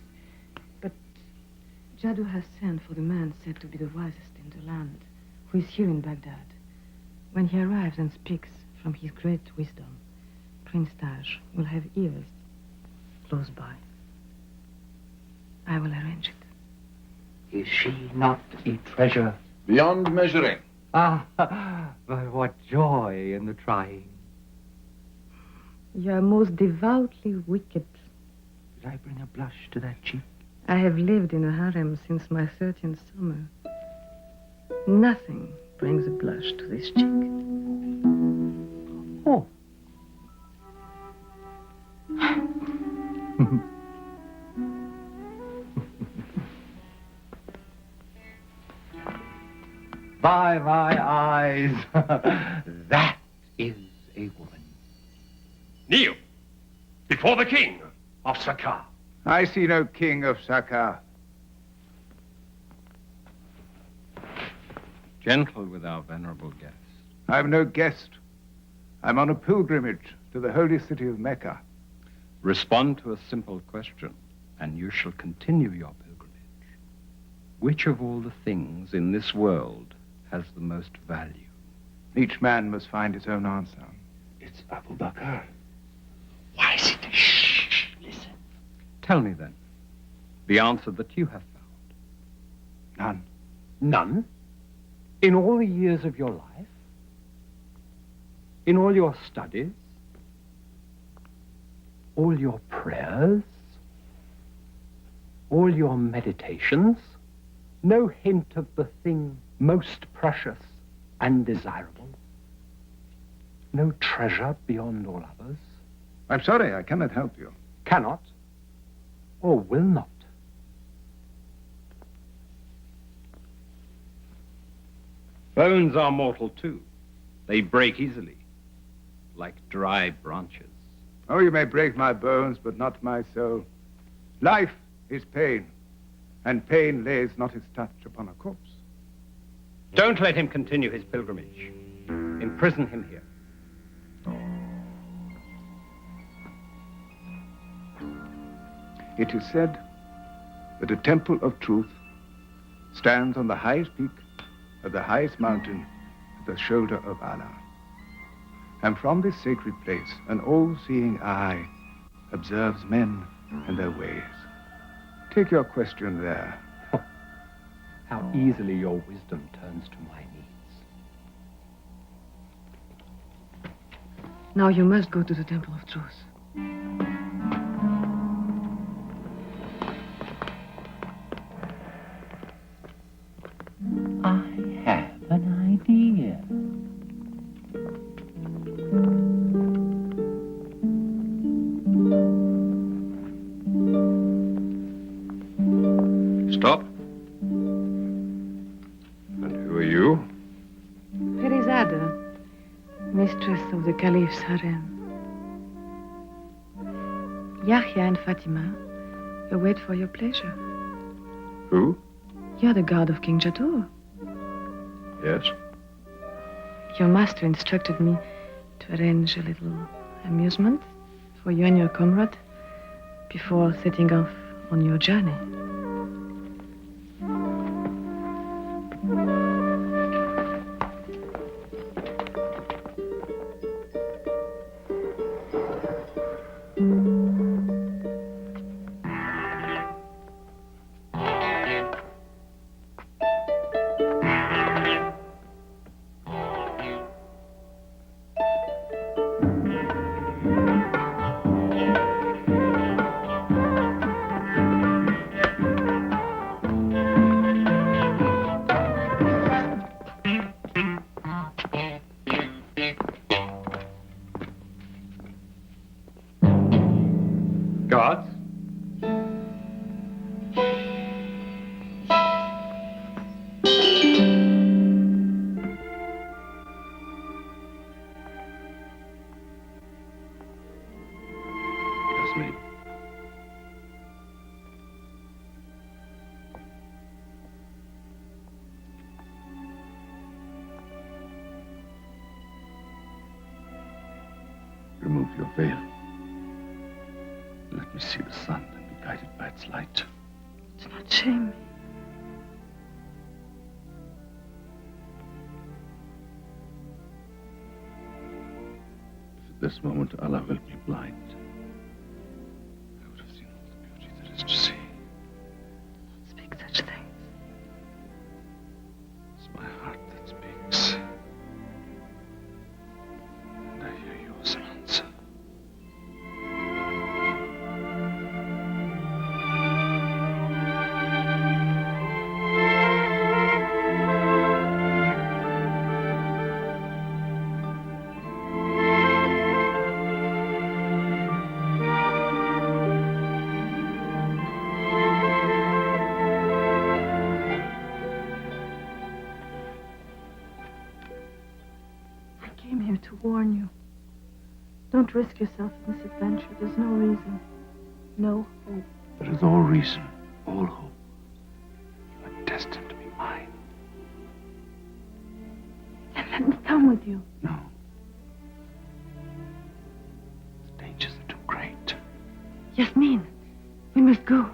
[SPEAKER 6] But Jadoo has sent for the man said to be the wisest in the land, who is here in Baghdad. When he arrives and speaks from his great wisdom, Prince Taj will have ears close by. I will arrange it.
[SPEAKER 8] Is she not a treasure?
[SPEAKER 7] Beyond measuring.
[SPEAKER 8] Ah, but what joy in the trying.
[SPEAKER 6] You are most devoutly wicked.
[SPEAKER 8] Did I bring a blush to that cheek?
[SPEAKER 6] I have lived in a harem since my 13th summer. Nothing brings a blush to this cheek.
[SPEAKER 8] Oh. By my eyes, that is a woman.
[SPEAKER 9] Kneel before the king of Sakar.
[SPEAKER 1] I see no king of Sakar.
[SPEAKER 5] Gentle with our venerable guest.
[SPEAKER 1] I'm no guest. I'm on a pilgrimage to the holy city of Mecca.
[SPEAKER 5] Respond to a simple question, and you shall continue your pilgrimage. Which of all the things in this world has the most value?
[SPEAKER 1] Each man must find his own answer.
[SPEAKER 12] It's Abu Bakr.
[SPEAKER 8] Why is it? Shh, listen.
[SPEAKER 5] Tell me then, the answer that you have found.
[SPEAKER 1] None.
[SPEAKER 5] None? In all the years of your life? In all your studies? All your prayers? All your meditations? No hint of the thing most precious and desirable? No treasure beyond all others?
[SPEAKER 1] I'm sorry, I cannot help you.
[SPEAKER 5] Cannot? Or will not? Bones are mortal too. They break easily, like dry branches.
[SPEAKER 1] Oh, you may break my bones, but not my soul. Life is pain, and pain lays not its touch upon a corpse.
[SPEAKER 5] Don't let him continue his pilgrimage. Imprison him here.
[SPEAKER 1] It is said that a temple of truth stands on the highest peak of the highest mountain at the shoulder of Allah. And from this sacred place, an all-seeing eye observes men and their ways. Take your question there.
[SPEAKER 5] How easily your wisdom turns to my needs.
[SPEAKER 6] Now you must go to the Temple of Truth.
[SPEAKER 8] I have an idea.
[SPEAKER 14] Stop. And who are you?
[SPEAKER 6] Ferizada, mistress of the Caliph's harem. Yahya and Fatima await for your pleasure.
[SPEAKER 14] Who?
[SPEAKER 6] You're the guard of King Jadur.
[SPEAKER 14] Yes.
[SPEAKER 6] Your master instructed me to arrange a little amusement for you and your comrade before setting off on your journey.
[SPEAKER 5] Guards?
[SPEAKER 7] Yasmin. Remove your veil. Let me see the sun and be guided by its light.
[SPEAKER 6] Do not shame me.
[SPEAKER 7] If at this moment Allah will be blind, I would have seen all the beauty there is to see.
[SPEAKER 6] Don't speak such things.
[SPEAKER 7] It's my heart that speaks. And I hear yours in answer.
[SPEAKER 6] I came here to warn you. Don't risk yourself in this adventure. There's no reason. No hope.
[SPEAKER 7] There is all reason, all hope. You are destined to be mine.
[SPEAKER 6] Then let me come with you.
[SPEAKER 7] No. The dangers are too great.
[SPEAKER 6] Yasmin, we must go.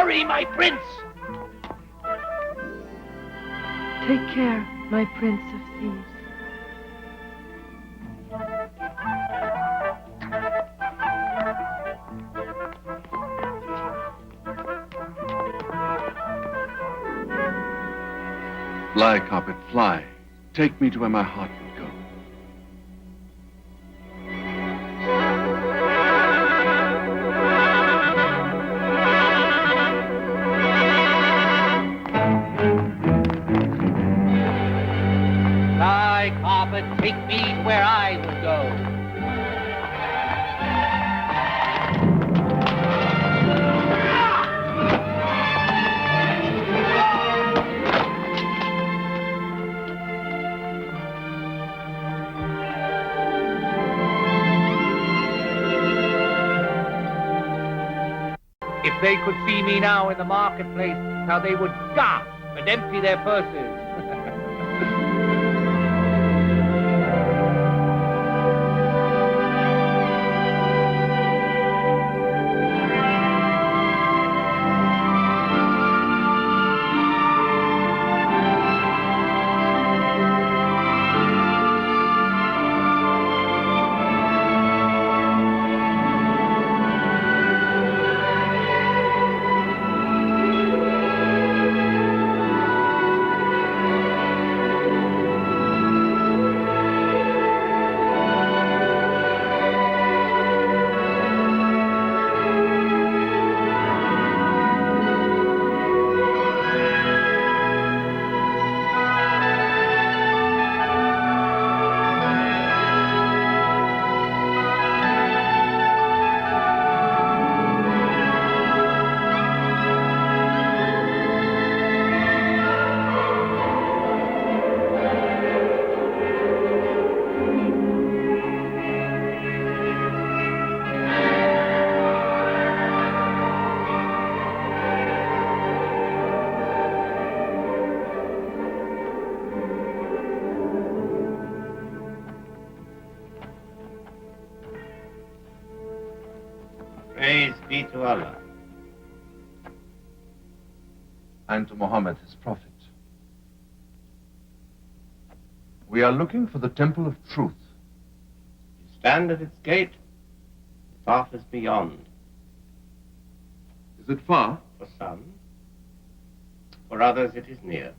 [SPEAKER 8] Hurry, my prince!
[SPEAKER 6] Take care, my prince of thieves.
[SPEAKER 2] Fly, carpet, fly. Take me to where my heart would go.
[SPEAKER 8] Fly, carpet, take me to where I would go. If they could see me now in the marketplace, how they would gasp and empty their purses.
[SPEAKER 9] Praise be to Allah.
[SPEAKER 2] And to Muhammad, his prophet. We are looking for the Temple of Truth.
[SPEAKER 9] You stand at its gate. The path is beyond.
[SPEAKER 2] Is it far?
[SPEAKER 9] For some. For others it is near.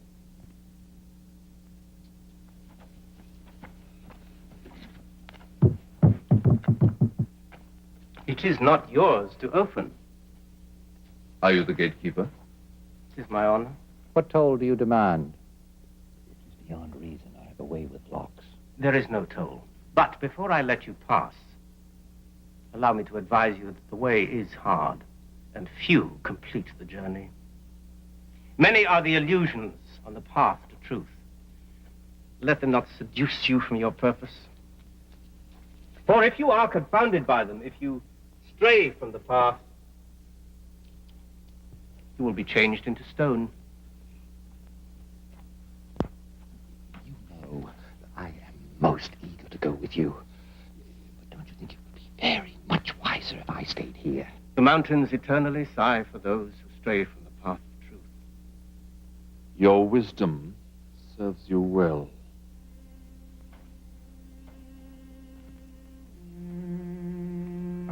[SPEAKER 9] It is not yours to open.
[SPEAKER 2] Are you the gatekeeper?
[SPEAKER 9] It is my honor.
[SPEAKER 8] What toll do you demand? It is beyond reason. I have a way with locks.
[SPEAKER 9] There is no toll. But before I let you pass, allow me to advise you that the way is hard, and few complete the journey. Many are the illusions on the path to truth. Let them not seduce you from your purpose. For if you are confounded by them, if you stray from the path, you will be changed into stone.
[SPEAKER 8] You know that I am most eager to go with you. But don't you think it would be very much wiser if I stayed here?
[SPEAKER 9] The mountains eternally sigh for those who stray from the path of truth.
[SPEAKER 2] Your wisdom serves you well.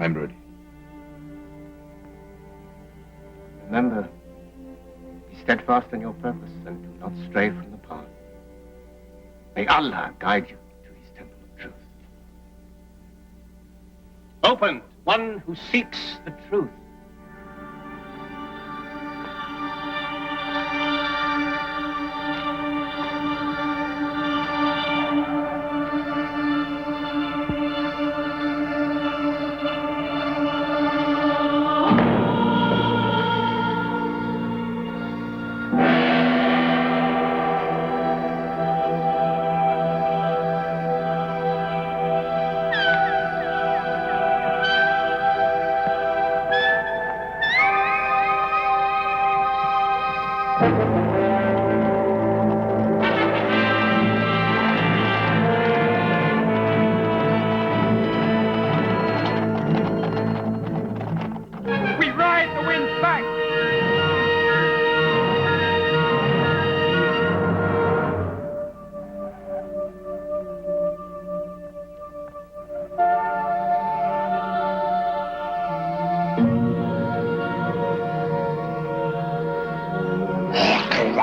[SPEAKER 2] I'm ready.
[SPEAKER 9] Remember, be steadfast in your purpose and do not stray from the path. May Allah guide you to his temple of truth. Open to one who seeks the truth.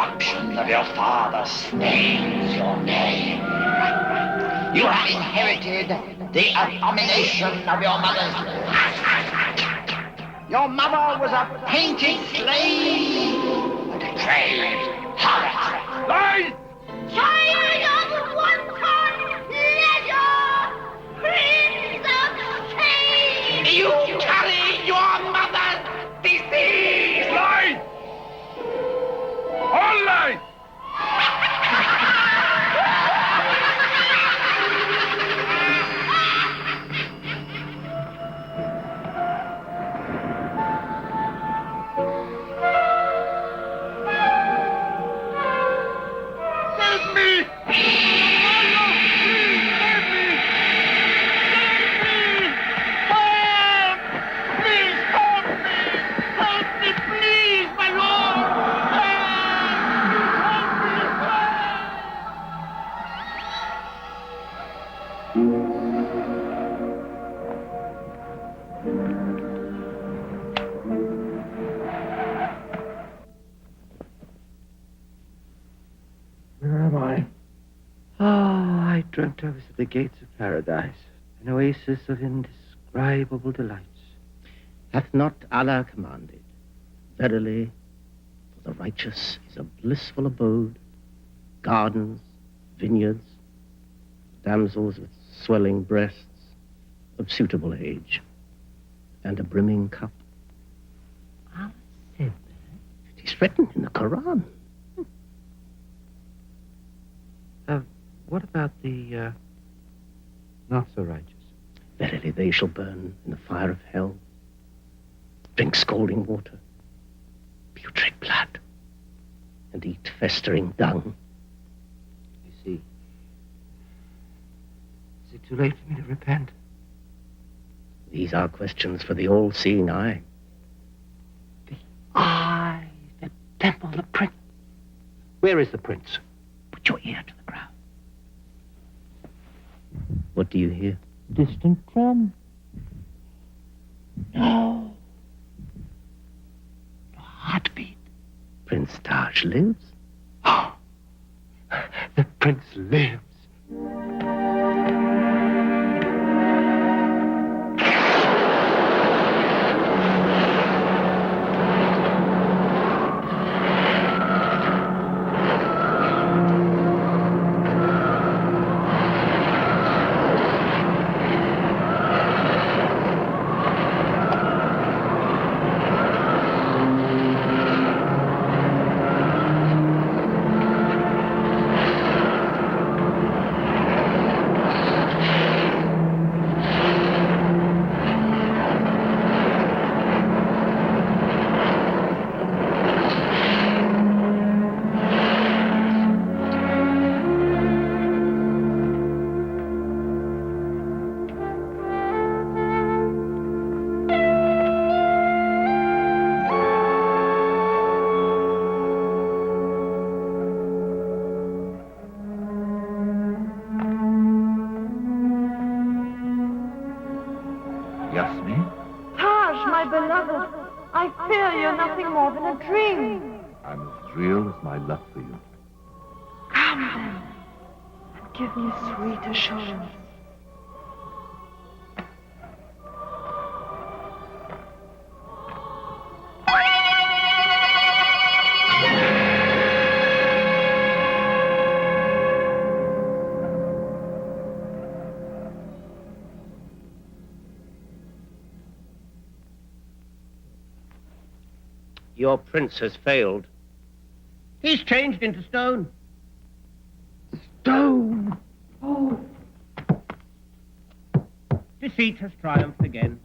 [SPEAKER 15] corruption of your father stains your name. You have inherited the abomination of your mother's life. Your mother was a painted slave, a depraved harlot.
[SPEAKER 4] Lies!
[SPEAKER 16] Child of wanton pleasure, prince of shame!
[SPEAKER 15] You carry your mother's disease!
[SPEAKER 4] Lies! All lies! Save me!
[SPEAKER 9] Where am I? Oh, I dreamt I was at the gates of paradise, an oasis of indescribable delights. Hath not Allah commanded? Verily, for the righteous is a blissful abode, gardens, vineyards, damsels with swelling breasts, of suitable age, and a brimming cup. Allah said that. It is written in the Quran. What about the not so righteous? Verily, they shall burn in the fire of hell, drink scalding water, putrid blood, and eat festering dung. You see, is it too late for me to repent? These are questions for the all-seeing eye. The eye, the temple, the prince. Where is the prince? Put your ear to the ground. What do you hear? Distant drum. No. A heartbeat. Prince Taj lives. Oh, the prince lives.
[SPEAKER 6] Taj, my beloved, I fear you're nothing more than a dream.
[SPEAKER 12] I'm as real as my love for you.
[SPEAKER 6] Come then, and give me sweet assurance.
[SPEAKER 9] Your prince has failed. He's changed into stone. Stone! Oh. Deceit has triumphed again.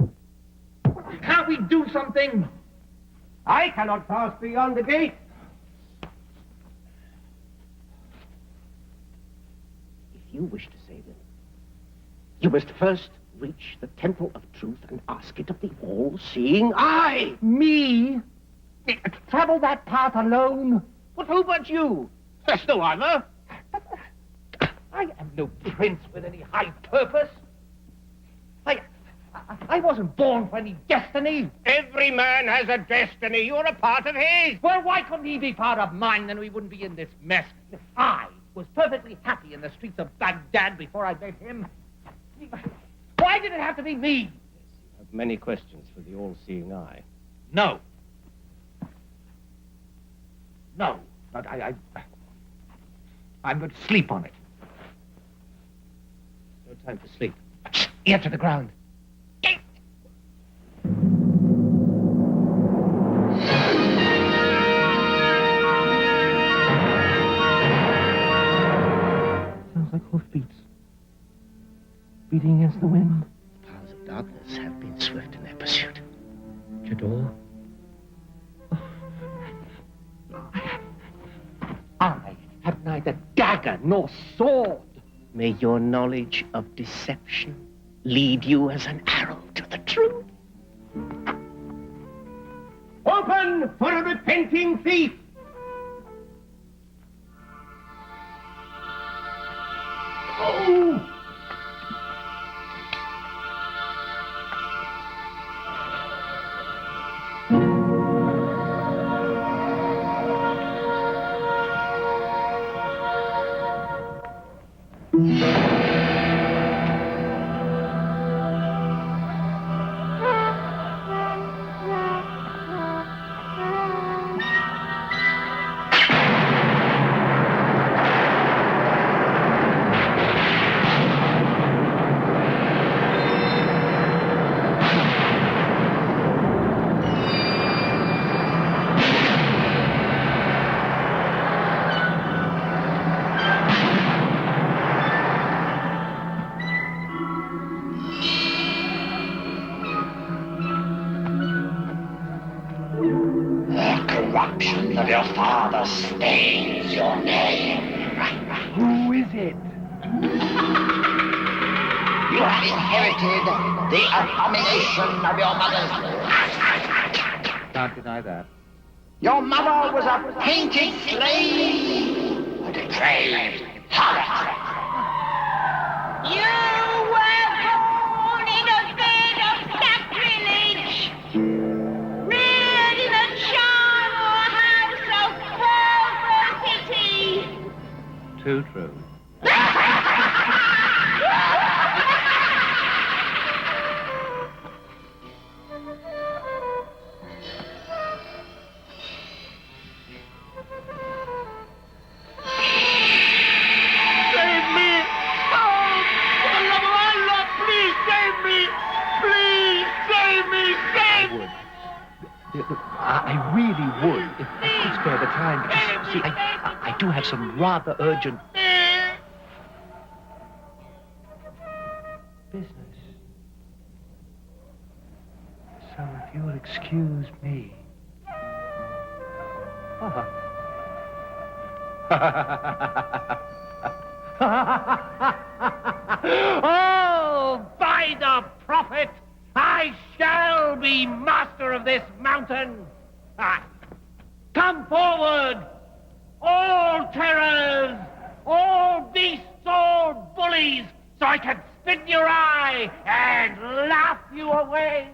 [SPEAKER 3] Can't we do something?
[SPEAKER 9] I cannot pass beyond the gate. If you wish to save him, you must first reach the temple of truth and ask it of the all-seeing eye.
[SPEAKER 3] Me? Travel that path alone?
[SPEAKER 9] But who but you? There's no other.
[SPEAKER 3] I am no prince with any high purpose.
[SPEAKER 8] I wasn't born for any destiny.
[SPEAKER 9] Every man has a destiny. You're a part of his.
[SPEAKER 8] Well, why couldn't he be part of mine? Then we wouldn't be in this mess. I was perfectly happy in the streets of Baghdad before I met him. Why did it have to be me?
[SPEAKER 9] You have many questions for the all-seeing eye.
[SPEAKER 8] No. No. I'm going to sleep on it.
[SPEAKER 9] No time to sleep.
[SPEAKER 8] Ear to the ground.
[SPEAKER 9] Sounds like hoofbeats. Beating against the wind. The powers of darkness have been swift in their pursuit. Jador?
[SPEAKER 8] I have neither dagger nor sword.
[SPEAKER 9] May your knowledge of deception lead you as an arrow to the truth.
[SPEAKER 3] Open for a repenting thief! Oh!
[SPEAKER 15] Corruption of your father stains your name.
[SPEAKER 8] Who is it?
[SPEAKER 15] You have inherited the abomination of your mother's life.
[SPEAKER 8] Can't deny that.
[SPEAKER 15] Your mother was a painted slave, a depraved harlot.
[SPEAKER 16] You were born in a bed of sacrilege, reared in a charnel house of perversity.
[SPEAKER 8] Too true. I really would, if I could spare the time, because, see, I do have some rather urgent business. So if you'll excuse me. Oh, by the prophet, I shall be master of this mountain. Come forward, all terrors, all beasts, all bullies, so I can spit in your eye and laugh you away.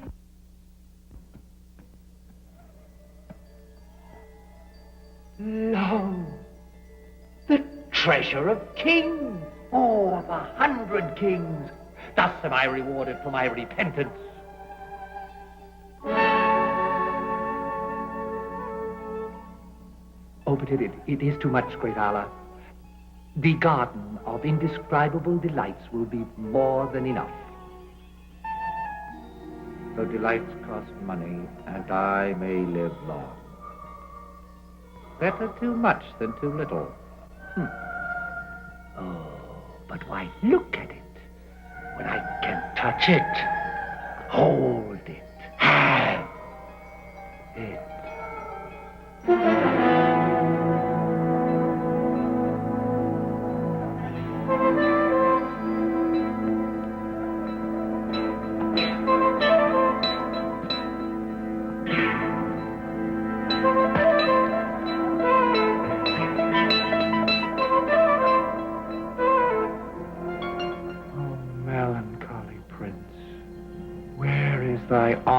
[SPEAKER 8] Lo, the treasure of kings, or the 100 kings. Thus am I rewarded for my repentance. Oh, but it is too much, great Allah. The garden of indescribable delights will be more than enough. Though delights cost money, and I may live long. Better too much than too little. Oh, but why look at it when I can touch it, hold it, have it.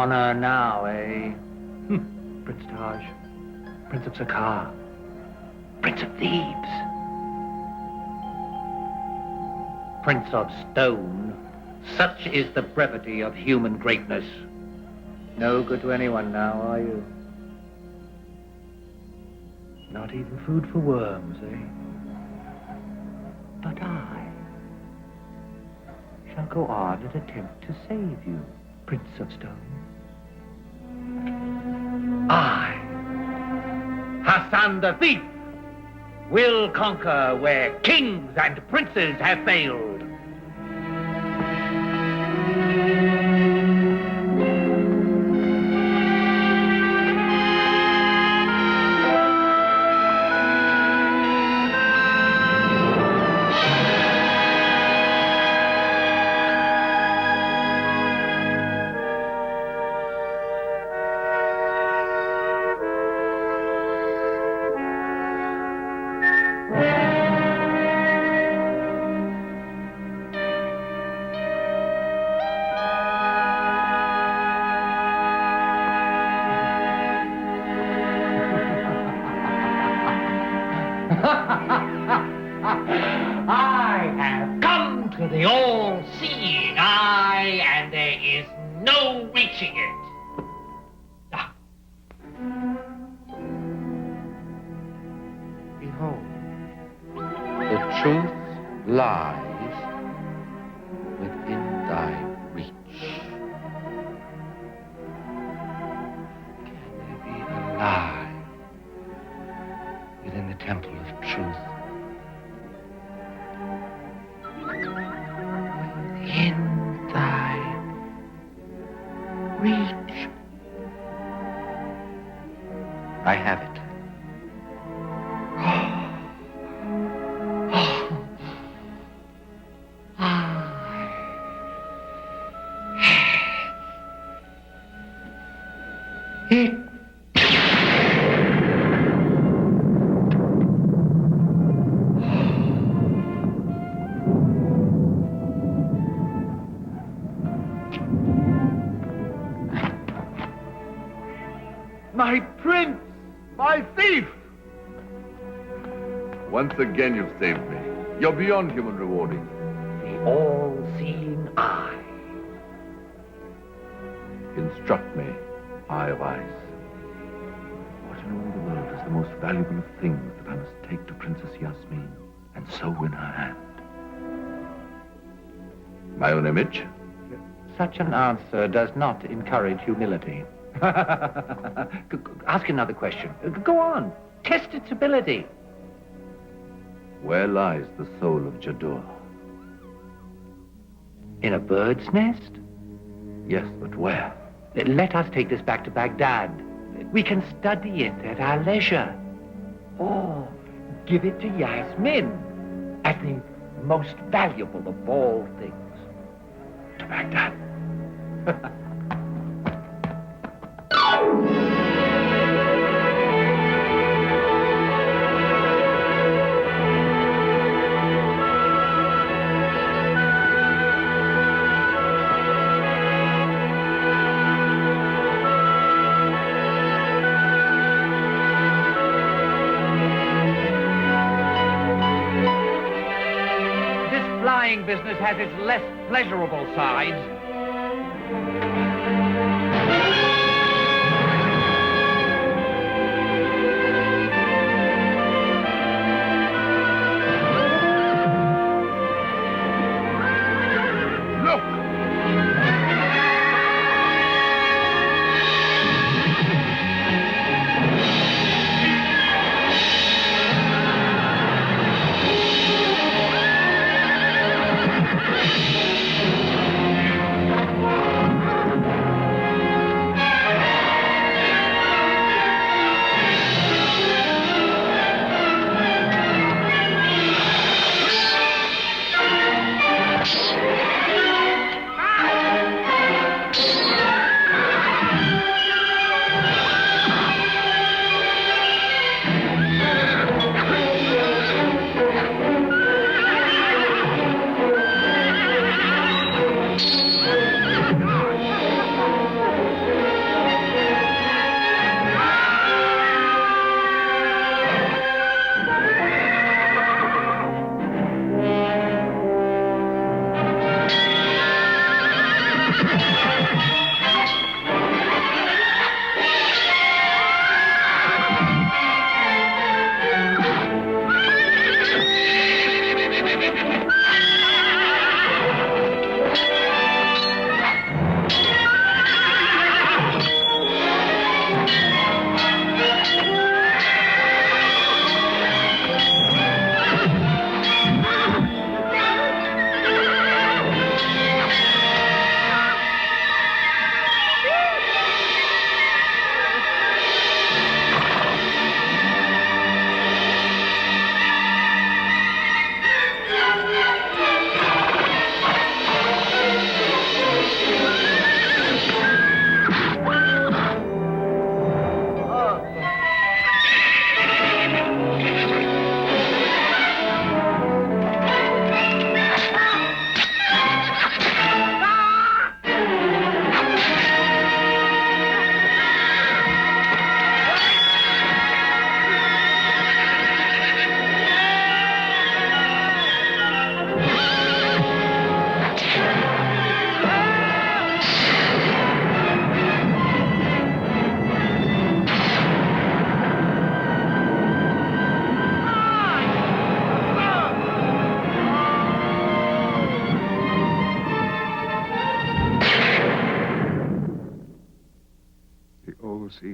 [SPEAKER 8] Honor now, eh? Prince Taj, Prince of Sakhar, Prince of Thebes, Prince of Stone. Such is the brevity of human greatness. No good to anyone now, are you? Not even food for worms, eh? But I shall go on and attempt to save you, Prince of Stone. I, Hassan the Thief, will conquer where kings and princes have failed. I have come to the all-seeing eye, and there is no reaching it.
[SPEAKER 2] Behold, the truth lies within thy reach. Can there be a lie within the temple of truth? Within thy reach. I have it.
[SPEAKER 7] My prince! My thief! Once again you've saved me. You're beyond human rewarding.
[SPEAKER 8] The all-seeing eye.
[SPEAKER 7] Instruct me, Eye of Ice. What in all the world is the most valuable of things that I must take to Princess Yasmin and so win her hand? My own image?
[SPEAKER 8] Such an answer does not encourage humility. Ask another question. Go on. Test its ability.
[SPEAKER 7] Where lies the soul of Jadur?
[SPEAKER 8] In a bird's nest?
[SPEAKER 7] Yes, but where?
[SPEAKER 8] Let us take this back to Baghdad. We can study it at our leisure. Or give it to Yasmin as the most valuable of all things.
[SPEAKER 7] To Baghdad.
[SPEAKER 8] Flying business has its less pleasurable sides.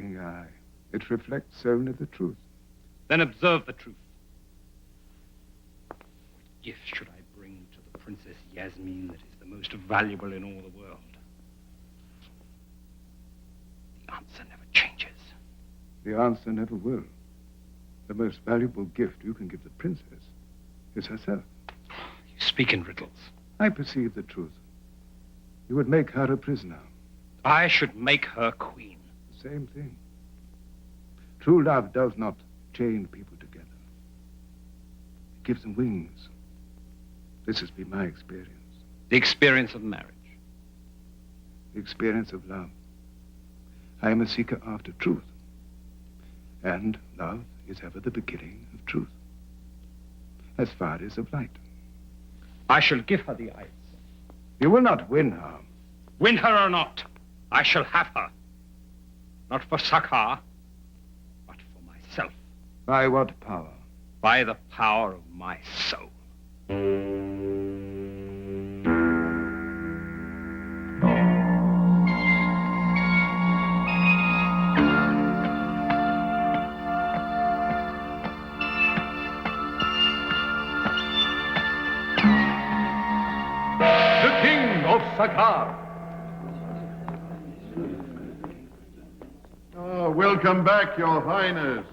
[SPEAKER 1] seeing eye. It reflects only the truth.
[SPEAKER 13] Then observe the truth. What gift should I bring to the Princess Yasmin that is the most valuable in all the world? The answer never changes.
[SPEAKER 1] The answer never will. The most valuable gift you can give the princess is herself.
[SPEAKER 13] You speak in riddles.
[SPEAKER 1] I perceive the truth. You would make her a prisoner.
[SPEAKER 13] I should make her queen.
[SPEAKER 1] The same thing. True love does not chain people together. It gives them wings. This has been my experience.
[SPEAKER 13] The experience of marriage.
[SPEAKER 1] The experience of love. I am a seeker after truth. And love is ever the beginning of truth. As far as of light.
[SPEAKER 13] I shall give her the eyes.
[SPEAKER 1] You will not win her.
[SPEAKER 13] Win her or not, I shall have her. Not for Sakhar, but for myself.
[SPEAKER 1] By what power?
[SPEAKER 13] By the power of my soul.
[SPEAKER 3] Sakhar.
[SPEAKER 10] Welcome back, Your Highness.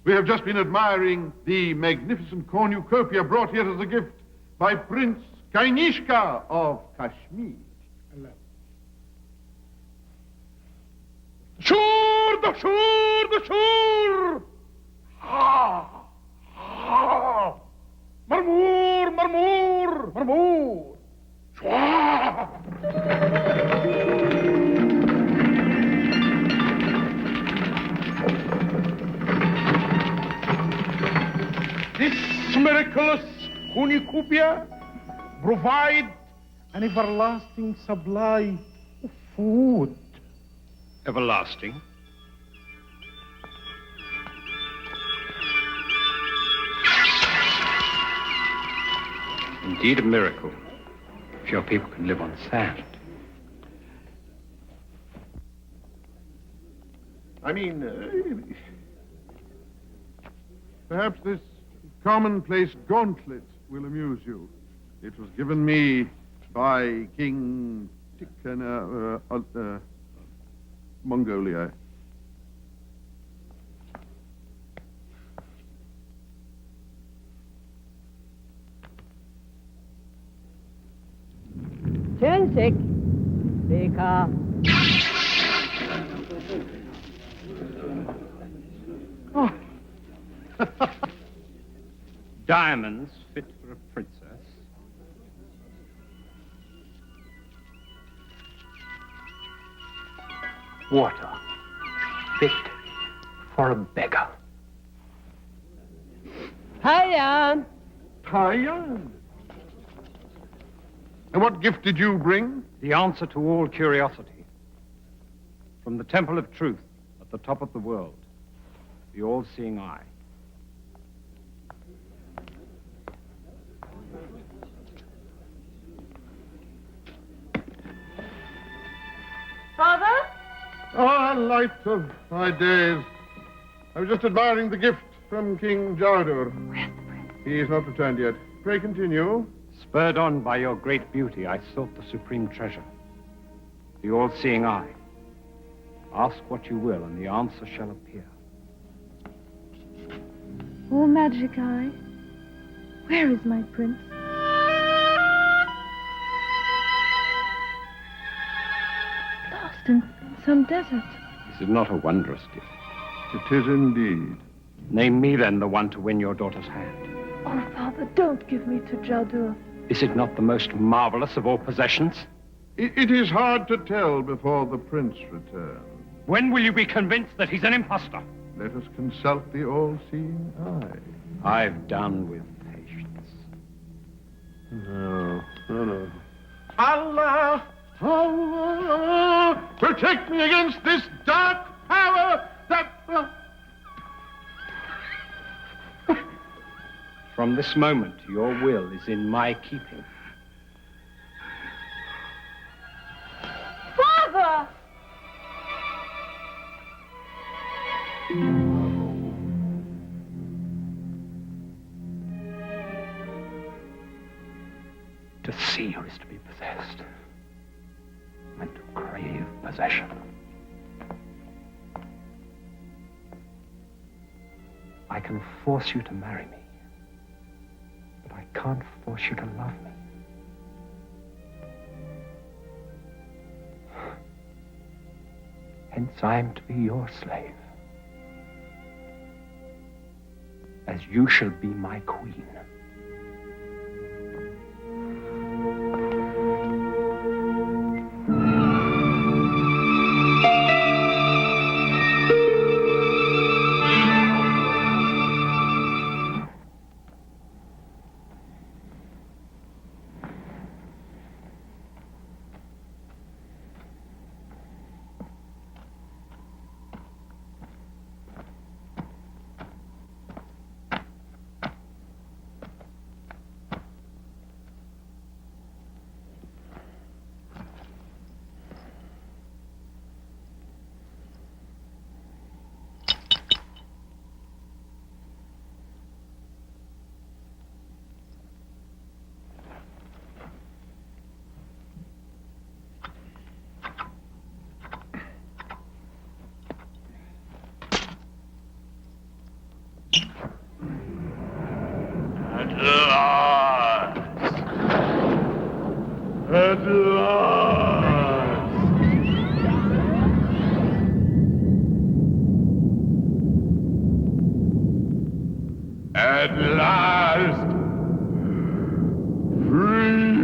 [SPEAKER 10] We have just been admiring the magnificent cornucopia brought here as a gift by Prince Kainishka of Kashmir.
[SPEAKER 11] Shur, the shur, the shur! Ha! Ha! Marmur, marmur, marmur! This miraculous cornucopia provide an everlasting supply of food.
[SPEAKER 13] Everlasting? Indeed a miracle. If your people can live on sand.
[SPEAKER 10] I mean, perhaps this commonplace gauntlet will amuse you. It was given me by King Tikhana, Mongolia.
[SPEAKER 17] Turn sick. Baker.
[SPEAKER 13] Oh. Diamonds fit for a princess. Water fit for a beggar.
[SPEAKER 17] Hiya.
[SPEAKER 10] Hiya. And what gift did you bring?
[SPEAKER 13] The answer to all curiosity. From the Temple of Truth at the top of the world, the all-seeing eye.
[SPEAKER 6] Father?
[SPEAKER 10] Ah, light of my days. I was just admiring the gift from King Jardur.
[SPEAKER 6] Where's the prince?
[SPEAKER 10] He is not returned yet. Pray continue.
[SPEAKER 13] Spurred on by your great beauty, I sought the supreme treasure, the all-seeing eye. Ask what you will, and the answer shall appear.
[SPEAKER 18] Oh, magic eye, where is my prince? Lost in some desert.
[SPEAKER 13] Is it not a wondrous gift?
[SPEAKER 10] It is indeed.
[SPEAKER 13] Name me, then, the one to win your daughter's hand.
[SPEAKER 18] Oh, Father, don't give me to Jadur.
[SPEAKER 13] Is it not the most marvelous of all possessions?
[SPEAKER 10] It is hard to tell before the prince returns.
[SPEAKER 13] When will you be convinced that he's an impostor?
[SPEAKER 10] Let us consult the all-seeing eye.
[SPEAKER 13] I've done with patience.
[SPEAKER 10] No. Allah! Allah! Protect me against this dark power that...
[SPEAKER 13] From this moment, your will is in my keeping.
[SPEAKER 6] Father!
[SPEAKER 13] To see you is to be possessed, and to crave possession. I can force you to marry me, but I can't force you to love me. Hence I am to be your slave, as you shall be my queen.
[SPEAKER 4] At last, free.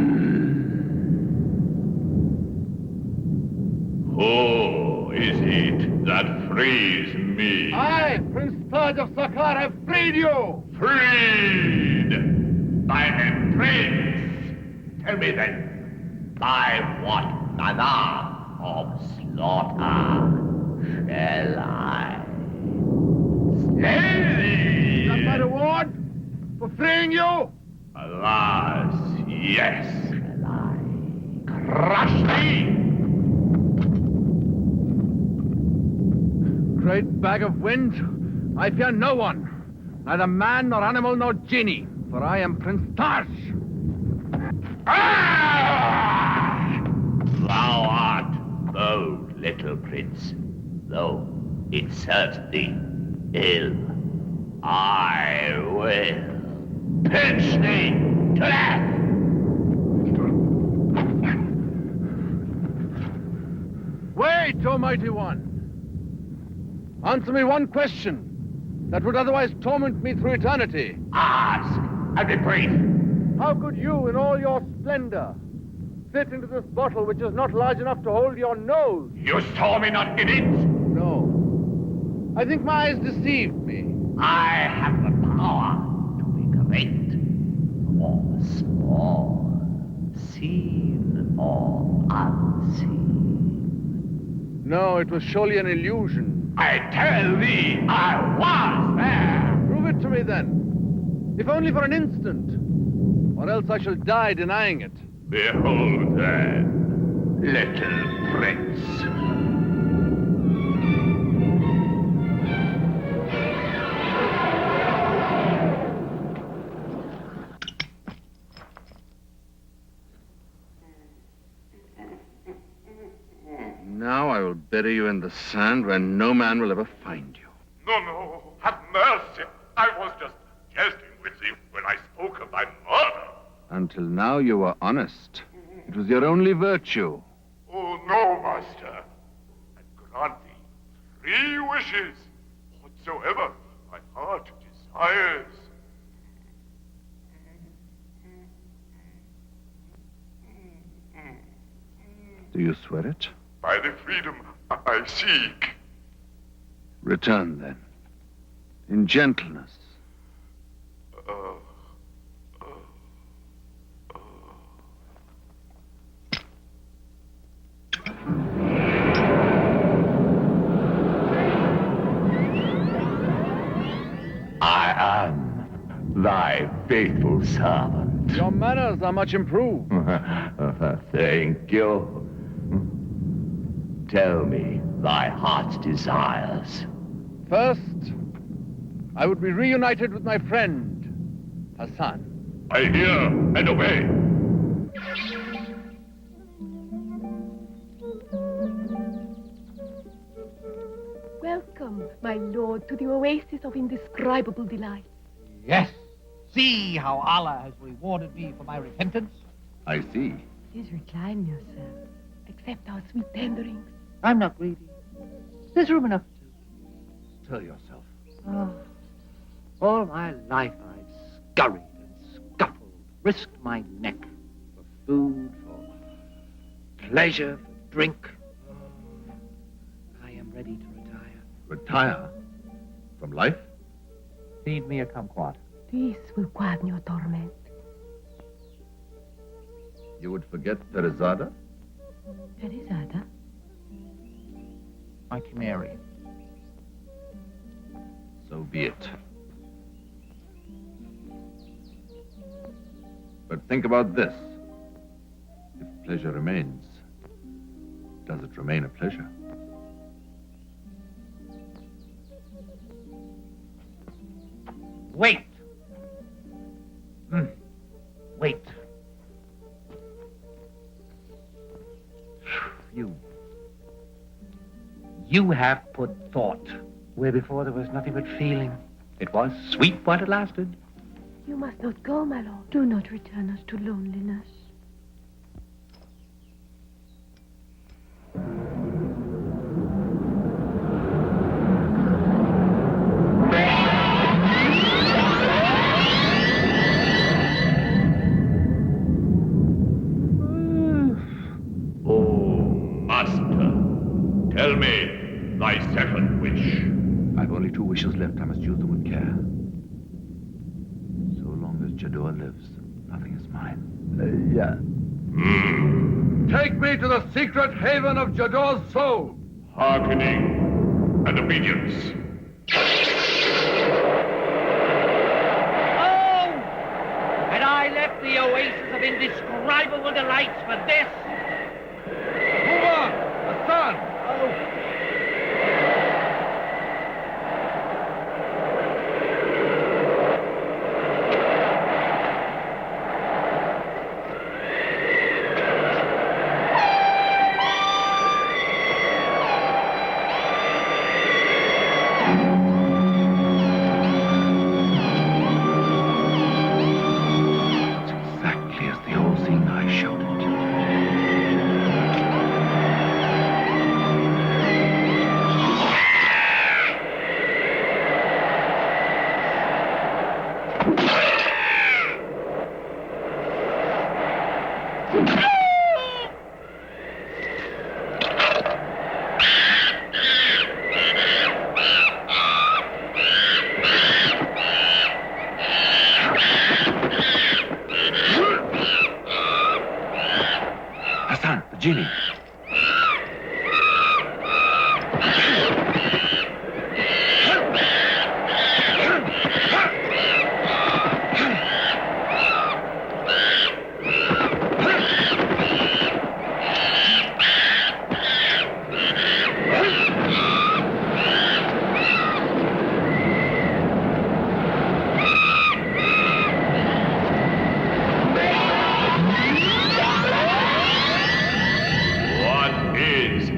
[SPEAKER 4] Who is it that frees me?
[SPEAKER 2] I, Prince Taj of Sakhar, have freed you!
[SPEAKER 4] Freed! By a prince! Tell me then, by what manner of slaughter shall I slay thee?
[SPEAKER 2] Is that my reward for freeing you?
[SPEAKER 4] Alas, yes. Shall I crush thee?
[SPEAKER 2] Great bag of wind, I fear no one, neither man nor animal nor genie, for I am Prince Taj.
[SPEAKER 4] Thou art bold, little prince, though it serves thee ill. I will pinch thee to death.
[SPEAKER 2] Wait, O mighty one. Answer me one question that would otherwise torment me through eternity.
[SPEAKER 4] Ask, and be brief.
[SPEAKER 2] How could you, in all your splendor, fit into this bottle which is not large enough to hold your nose?
[SPEAKER 4] You saw me not in it?
[SPEAKER 2] No. I think my eyes deceived me.
[SPEAKER 4] I have the power to be great or small, seen or unseen.
[SPEAKER 2] No, it was surely an illusion.
[SPEAKER 4] I tell thee, I was there.
[SPEAKER 2] Prove it to me then, if only for an instant, or else I shall die denying it.
[SPEAKER 4] Behold then, little prince.
[SPEAKER 2] Now I will bury you in the sand where no man will ever find you.
[SPEAKER 4] No, have mercy. I was just jesting with thee when I spoke of thy murder.
[SPEAKER 2] Until now you were honest. It was your only virtue.
[SPEAKER 4] Oh, no, master. I grant thee 3 wishes, whatsoever thy heart desires.
[SPEAKER 2] Do you swear it?
[SPEAKER 4] By the freedom I seek.
[SPEAKER 2] Return then, in gentleness.
[SPEAKER 4] I am thy faithful servant.
[SPEAKER 2] Your manners are much improved.
[SPEAKER 4] Thank you. Tell me thy heart's desires.
[SPEAKER 2] First, I would be reunited with my friend, Hassan.
[SPEAKER 12] I hear and obey.
[SPEAKER 17] Welcome, my lord, to the oasis of indescribable delight.
[SPEAKER 8] Yes. See how Allah has rewarded me for my repentance.
[SPEAKER 7] I see.
[SPEAKER 17] Please recline yourself. Accept our sweet tenderings.
[SPEAKER 8] I'm not greedy. There's room enough for
[SPEAKER 7] Tell yourself.
[SPEAKER 8] two. Oh, all my life I've scurried and scuffled, risked my neck for food, for pleasure, for drink. I am ready to retire.
[SPEAKER 7] Retire? From life?
[SPEAKER 8] Feed me a kumquat.
[SPEAKER 17] This will quieten your torment.
[SPEAKER 7] You would forget Perizada?
[SPEAKER 17] Perizada?
[SPEAKER 8] My canary.
[SPEAKER 7] So be it. But think about this. If pleasure remains, does it remain a pleasure?
[SPEAKER 8] Wait. Wait. You have put thought where before there was nothing but feeling. It was sweet while it lasted.
[SPEAKER 17] You must not go, my lord. Do not return us to loneliness.
[SPEAKER 12] Tell me thy second wish.
[SPEAKER 7] I've only 2 wishes left. I must use them with care. So long as Jador lives, nothing is mine. Yeah.
[SPEAKER 2] Take me to the secret haven of Jador's soul.
[SPEAKER 12] Hearkening and obedience.
[SPEAKER 8] Oh! Had I left the oasis of indescribable delights for this?
[SPEAKER 2] Move on! Hassan!
[SPEAKER 7] Exactly as the all-seeing eye showed it. Hassan, the genie.
[SPEAKER 12] What is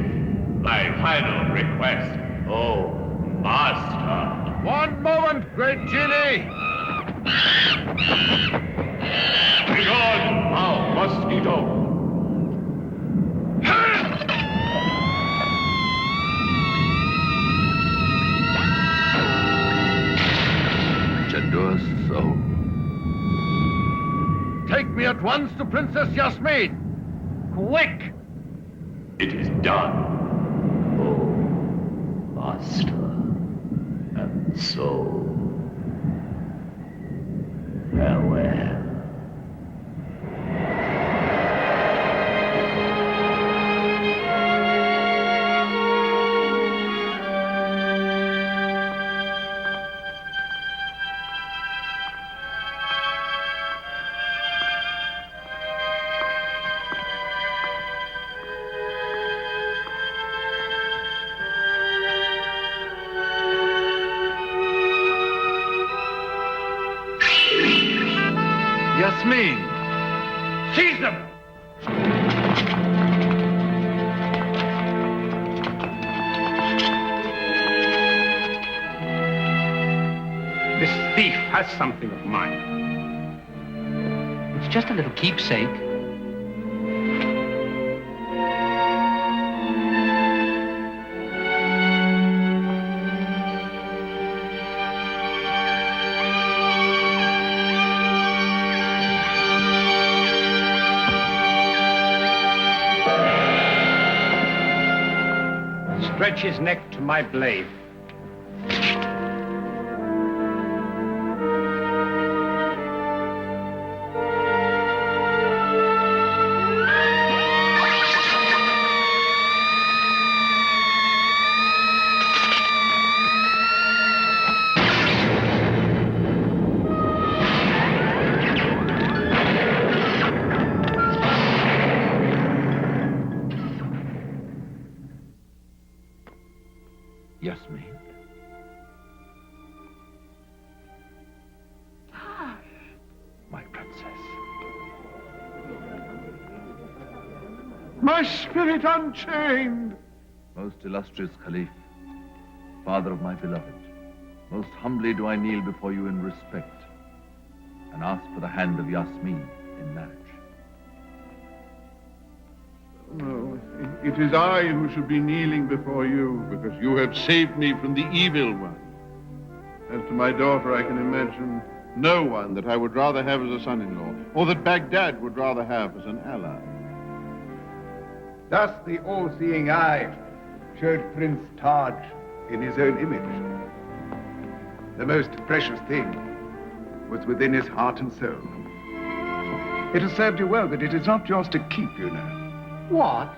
[SPEAKER 12] thy final request, O Master?
[SPEAKER 2] One moment, great genie!
[SPEAKER 12] Begone, thou mosquito!
[SPEAKER 7] Jador's soul.
[SPEAKER 2] Take me at once to Princess Yasmin!
[SPEAKER 8] Quick!
[SPEAKER 12] It is done, O Master. And so, farewell.
[SPEAKER 2] Yasmin!
[SPEAKER 3] Seize them!
[SPEAKER 5] This thief has something of mine.
[SPEAKER 8] It's just a little keepsake.
[SPEAKER 5] Stretch his neck to my blade.
[SPEAKER 7] Yasmin? My princess.
[SPEAKER 10] My spirit unchained.
[SPEAKER 7] Most illustrious Caliph, father of my beloved, most humbly do I kneel before you in respect and ask for the hand of Yasmin in marriage.
[SPEAKER 10] No, it is I who should be kneeling before you, because you have saved me from the evil one. As to my daughter, I can imagine no one that I would rather have as a son-in-law, or that Baghdad would rather have as an ally.
[SPEAKER 1] Thus the all-seeing eye showed Prince Taj in his own image. The most precious thing was within his heart and soul. It has served you well, but it is not yours to keep, you know.
[SPEAKER 8] What?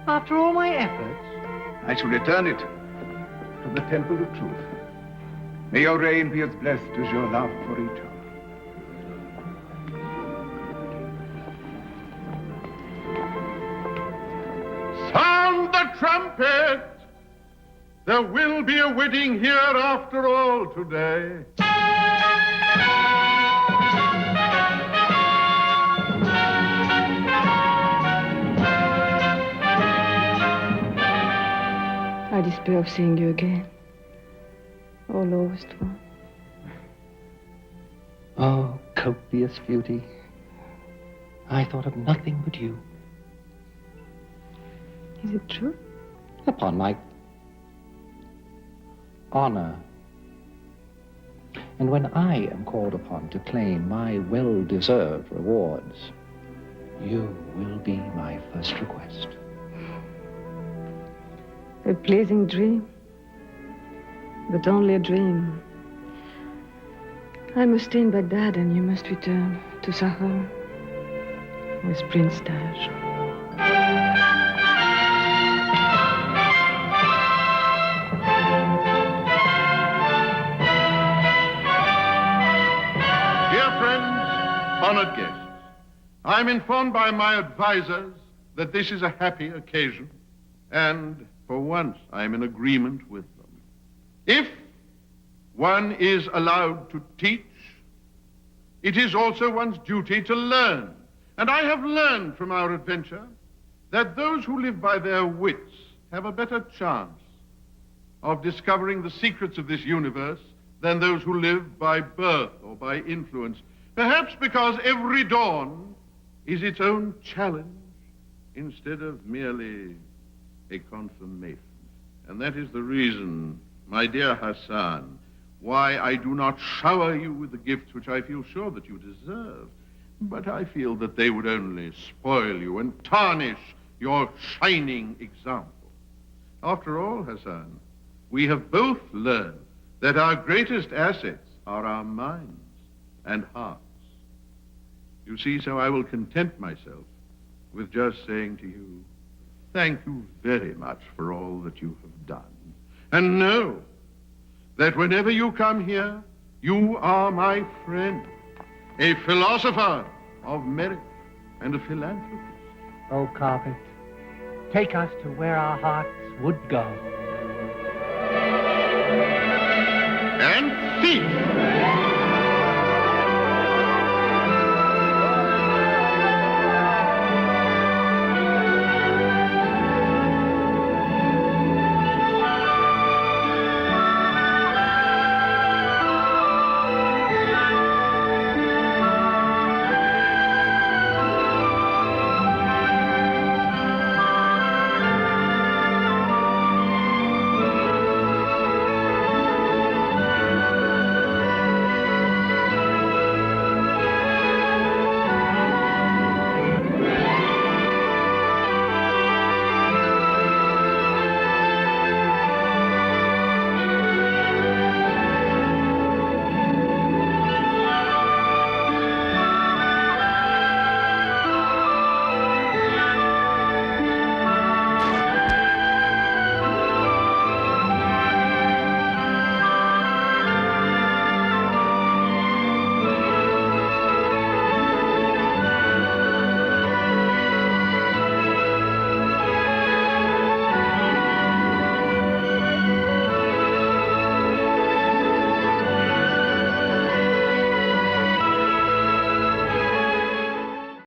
[SPEAKER 8] After all my efforts?
[SPEAKER 1] I shall return it to the Temple of Truth. May your reign be as blessed as your love for each other.
[SPEAKER 10] Sound the trumpet! There will be a wedding here after all today.
[SPEAKER 6] I despair of seeing you again. Oh, lowest one.
[SPEAKER 8] Oh, copious beauty. I thought of nothing but you.
[SPEAKER 6] Is it true?
[SPEAKER 8] Upon my honor. And when I am called upon to claim my well-deserved rewards, you will be my first request.
[SPEAKER 6] A pleasing dream, but only a dream. I must stay in Baghdad and you must return to Sahar with Prince Taj.
[SPEAKER 10] Dear friends, honored guests, I am informed by my advisors that this is a happy occasion, and for once I am in agreement with them. If one is allowed to teach, it is also one's duty to learn. And I have learned from our adventure that those who live by their wits have a better chance of discovering the secrets of this universe than those who live by birth or by influence. Perhaps because every dawn is its own challenge instead of merely a confirmation. And that is the reason, my dear Hassan, why I do not shower you with the gifts which I feel sure that you deserve, but I feel that they would only spoil you and tarnish your shining example. After all, Hassan, we have both learned that our greatest assets are our minds and hearts. You see, so I will content myself with just saying to you, thank you very much for all that you have done. And know that whenever you come here, you are my friend, a philosopher of merit and a philanthropist.
[SPEAKER 8] Oh, carpet, take us to where our hearts would go.
[SPEAKER 10] And thief!